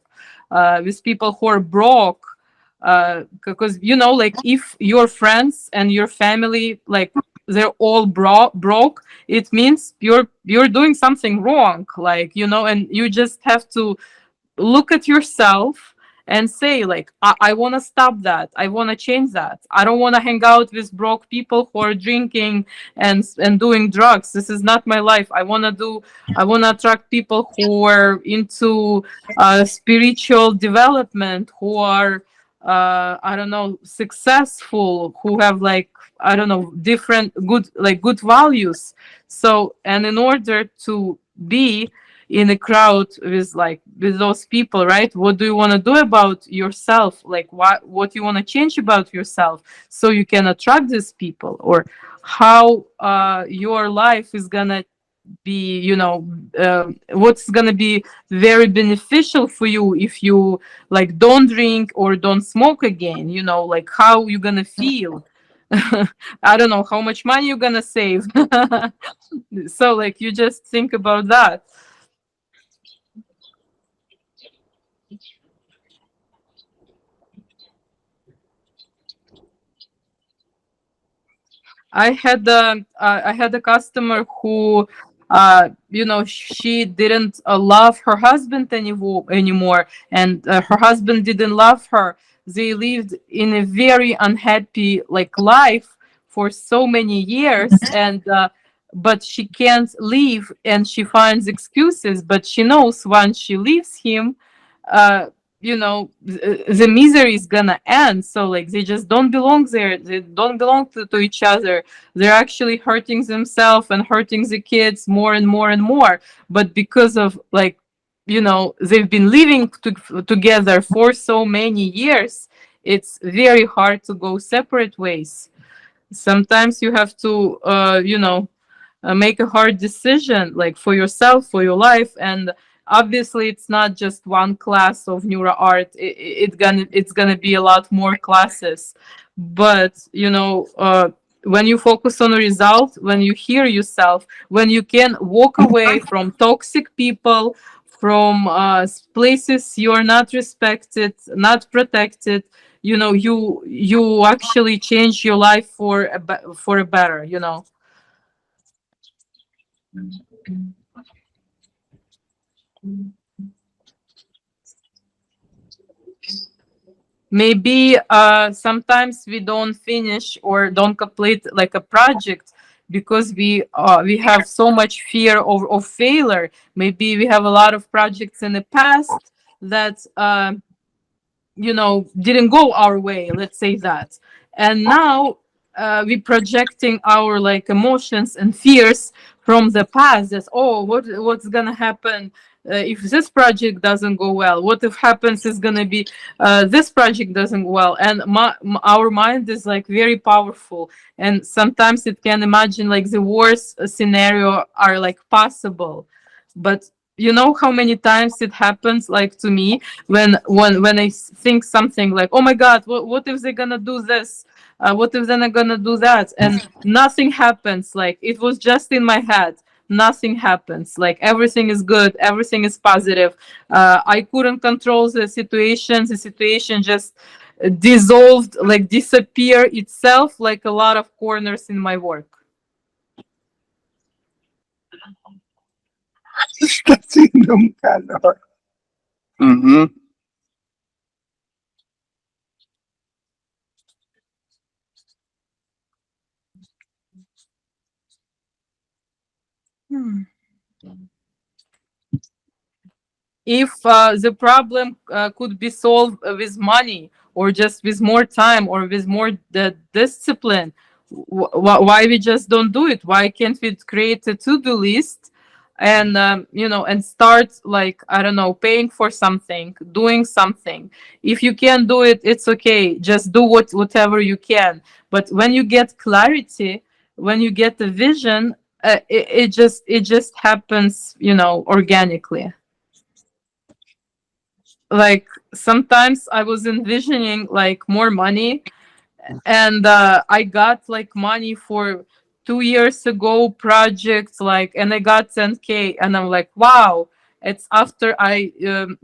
with people who are broke, because you know, like if your friends and your family, like they're all broke, it means you're doing something wrong, like, you know. And you just have to look at yourself and say like, I want to stop that, I want to change that, I don't want to hang out with broke people who are drinking and doing drugs. This is not my life. I want to attract people who are into spiritual development, who are I don't know, successful, who have like, I don't know, different good, like good values. So, and in order to be in a crowd with like with those people, right, what do you want to do about yourself, like what you want to change about yourself, so you can attract these people, or how your life is gonna be, you know, what's gonna be very beneficial for you if you like don't drink or don't smoke again, you know, like how you gonna feel. I don't know how much money you're gonna save. So like you just think about that. I had a customer who, she didn't love her husband anymore, and her husband didn't love her. They lived in a very unhappy like life for so many years, and but she can't leave, and she finds excuses. But she knows once she leaves him, uh, the misery is gonna end. So like they just don't belong there. They don't belong to each other. They're actually hurting themselves and hurting the kids more and more and more. But because of like, they've been living together for so many years, it's very hard to go separate ways. Sometimes you have to, make a hard decision like for yourself, for your life. And obviously it's not just one class of NeuroArt. It's gonna be a lot more classes. But when you focus on a result, when you hear yourself, when you can walk away from toxic people, from places you're not respected, not protected, you actually change your life for a better. Maybe sometimes we don't finish or don't complete like a project because we have so much fear of failure. Maybe we have a lot of projects in the past that didn't go our way, let's say that. And now we projecting our like emotions and fears from the past. That, oh, what's gonna happen if this project doesn't go well? What if happens is gonna be this project doesn't go well? And our mind is like very powerful, and sometimes it can imagine like the worst scenario are like possible. But you know how many times it happens like to me when I think something like, oh my god, what if they're gonna do this, what if they're not gonna do that, and nothing happens. Like it was just in my head. Nothing happens. Like everything is good, everything is positive. I couldn't control the situation. The situation just dissolved, like disappear itself, like a lot of corners in my work. Está haciendo un calor. Mm-hmm. If the problem could be solved with money, or just with more time, or with more discipline, why we just don't do it? Why can't we create a to-do list and and start, like, I don't know, paying for something, doing something? If you can't do it, it's okay, just do whatever you can. But when you get clarity, when you get the vision, it just happens, organically. Like sometimes I was envisioning like more money, and I got like money for 2 years ago projects, like, and I got 10K, and I'm like, wow. It's after I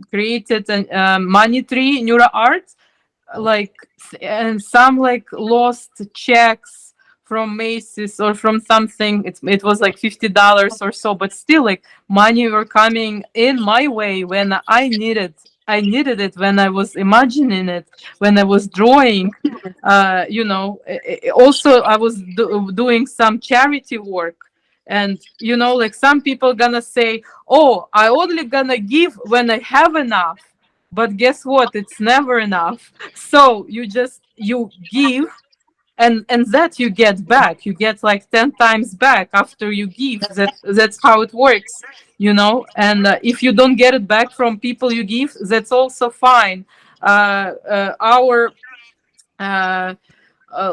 created an money tree NeuroArt, like, and some like lost checks from Macy's or from something. It was like $50 or so, but still, like, money were coming in my way when I needed it, when I was imagining it, when I was drawing. Also I was doing some charity work, and like some people gonna say, oh, I only gonna give when I have enough. But guess what? It's never enough. So you give, and that you get back. You get like 10 times back after you give. That's how it works. And if you don't get it back from people you give, that's also fine. Our uh,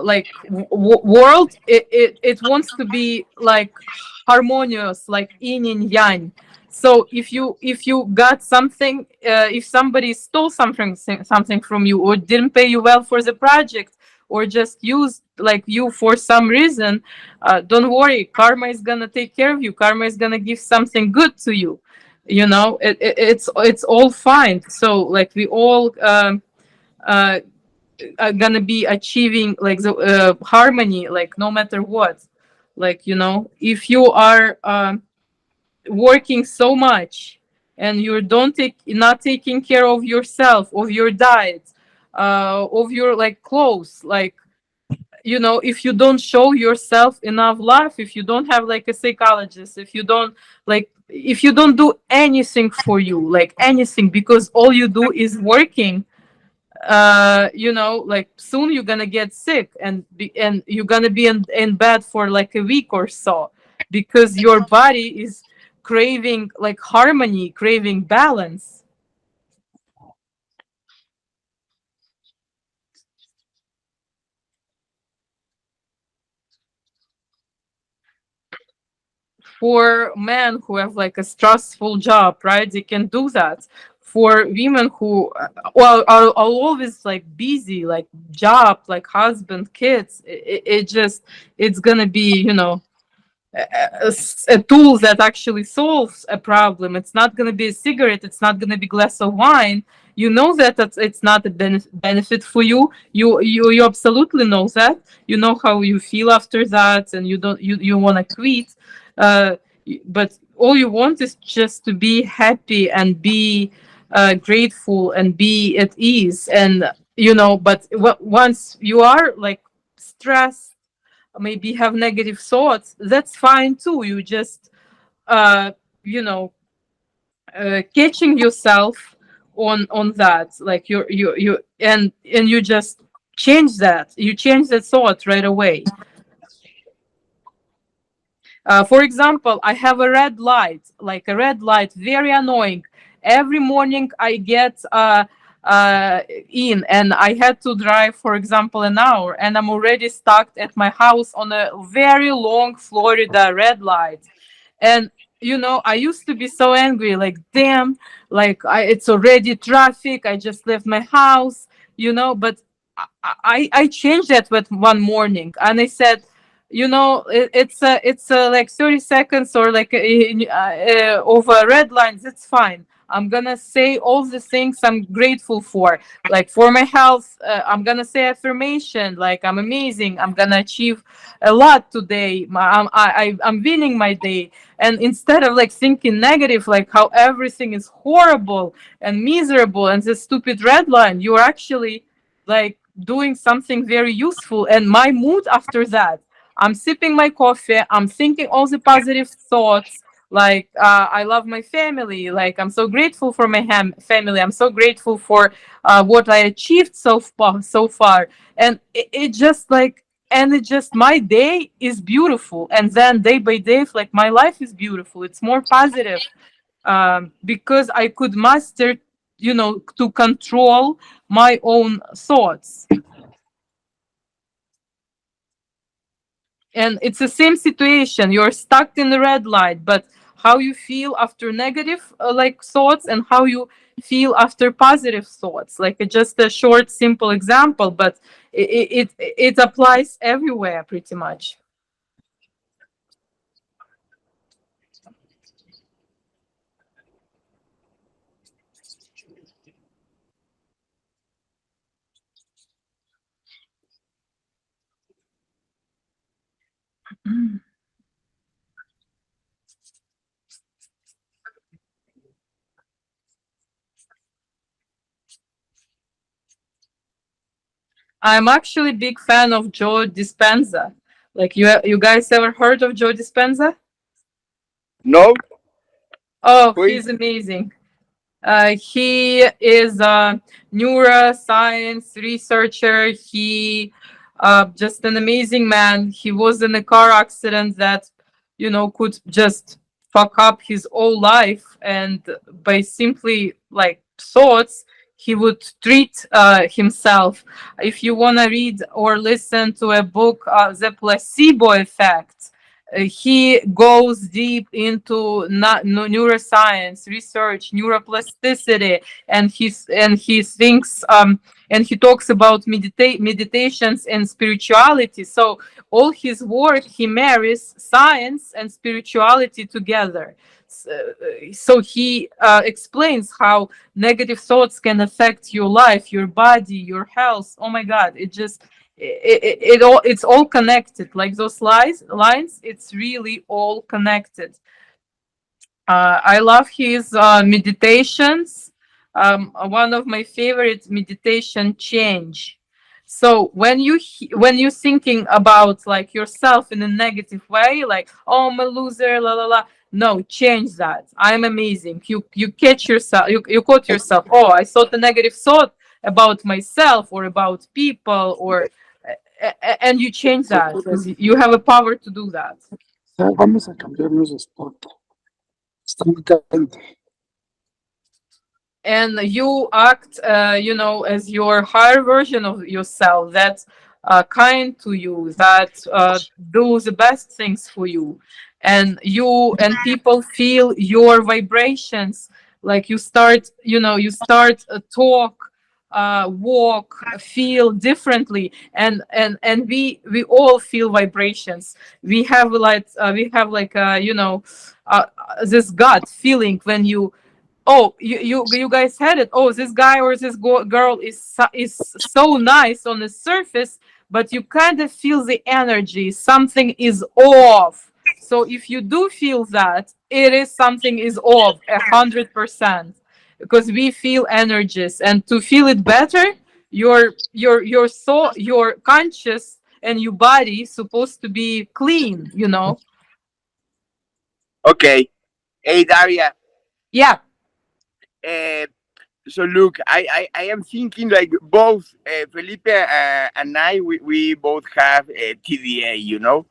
like world, it wants to be like harmonious, like yin and yang. So if you got something, if somebody stole something from you, or didn't pay you well for the project, or just used like you for some reason, don't worry, karma is gonna take care of you. Karma is gonna give something good to you. It's all fine. So like we all uh, gonna be achieving like the harmony, like no matter what. Like, if you are working so much and you don't take not taking care of yourself, of your diet, of your like clothes, like, if you don't show yourself enough love, if you don't have like a psychologist, if you don't do anything for you, like anything, because all you do is working, like soon you're gonna get sick, and you're gonna be in bed for like a week or so, because your body is craving like harmony, craving balance. For men who have like a stressful job, right, they can do that. For women who well are always like busy, like job, like husband, kids, it just, it's gonna be, a tool that actually solves a problem. It's not going to be a cigarette. It's not going to be glass of wine. You know that it's not a benefit for you. You absolutely know that. You know how you feel after that, and you want to quit. But all you want is just to be happy and be grateful and be at ease. And but once you are like stressed, maybe have negative thoughts, that's fine too. You just uh you know catching yourself on that, like you and you just change that thought right away. For example, I have a red light, like a red light, very annoying. Every morning I get in, and I had to drive, for example, an hour, and I'm already stuck at my house on a very long Florida red light. And I used to be so angry, like, damn, like it's already traffic. I just left my house, but I changed that with one morning, and I said, it's like 30 seconds or like over red lines. It's fine. I'm gonna say all the things I'm grateful for, like for my health. I'm gonna say affirmation, like I'm amazing. I'm gonna achieve a lot today. I'm winning my day. And instead of like thinking negative, like how everything is horrible and miserable and the stupid red line, you're actually like doing something very useful. And my mood after that, I'm sipping my coffee. I'm thinking all the positive thoughts. Like, I love my family. Like, I'm so grateful for my family. I'm so grateful for what I achieved so far. And it just like, and it just, my day is beautiful. And then day by day, like my life is beautiful. It's more positive, because I could master, to control my own thoughts. And it's the same situation. You're stuck in the red light, but how you feel after negative like thoughts, and how you feel after positive thoughts, like just a short simple example, but it applies everywhere pretty much. I'm actually a big fan of Joe Dispenza. Like, you guys ever heard of Joe Dispenza? No, Oh, who is? he's amazing. He is a neuroscience researcher. He just an amazing man. He was in a car accident that, could just fuck up his whole life. And by simply like thoughts, he would treat himself. If you want to read or listen to a book, The Placebo Effect, He goes deep into neuroscience research, neuroplasticity, and he thinks and he talks about meditations and spirituality. So all his work, he marries science and spirituality together. So he explains how negative thoughts can affect your life, your body, your health. Oh my God, it's all connected, like those lines, it's really all connected. I love his meditations. One of my favorite meditation, change. So when you're thinking about like yourself in a negative way, like, oh, I'm a loser, la la la. No, change that. I'm amazing. You catch yourself. You caught yourself. Oh, I thought a negative thought about myself or about people, or and you change that because you have a power to do that. Vamos a cambiarnos de spot. Está muy caliente. And you act as your higher version of yourself, that's kind to you, that do the best things for you, and people feel your vibrations, like you start talk, walk, feel differently, and we all feel vibrations. We have this gut feeling when you, oh, you guys had it. Oh, this guy or this girl is so nice on the surface, but you kind of feel the energy, something is off. So if you do feel that, it is something is off 100%, because we feel energies, and to feel it better, your conscious and your body supposed to be clean. Okay. Hey, Daria. Yeah. Uh, so look, I am thinking like both Felipe and we both have TDA, you know.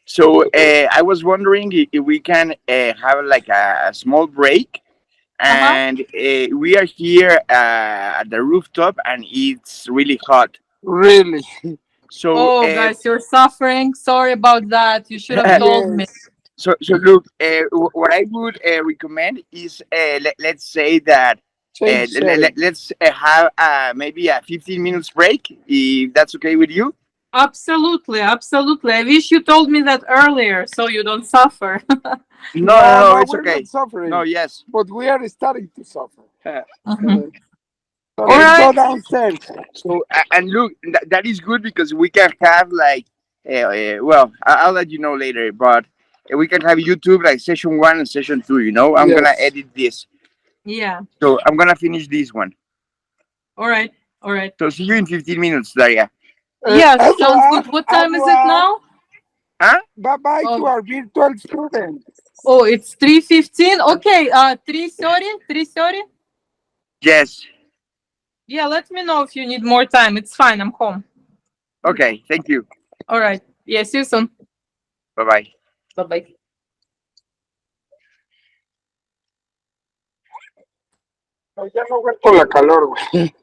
So I was wondering if we can have like a small break, Uh-huh. and we are here at the rooftop and it's really hot. Really? So Oh, guys, you're suffering. Sorry about that. You should have told me. Yes. so look, what I would recommend is let's say that Change setting. let's have maybe a 15 minutes break, if that's okay with you. Absolutely, absolutely. I wish you told me that earlier so you don't suffer. No, no, No, no, no, it's we're not okay. No, suffering, yes. but we are starting to suffer. Mhm. Uh, so All let's go right. downstairs. So and look, that is good because we can have like well, I'll let you know later, but we can have YouTube like session one and session two. You know, I'm gonna Yes. edit this, Yeah. so I'm gonna finish this one. All right. All right. So see you in 15 minutes, Daria. Yes, sounds Edward, good. What time is it Edward, now? Huh? bye bye to Oh, our virtual students. oh, it's 3:15. Okay, 3:30, 3:30. Yes. Yeah, let me know if you need more time. It's fine. I'm home. Okay. Thank you. All right. Yeah, see you soon. Bye bye. Bye-bye. No, ya no aguanto la calor, güey.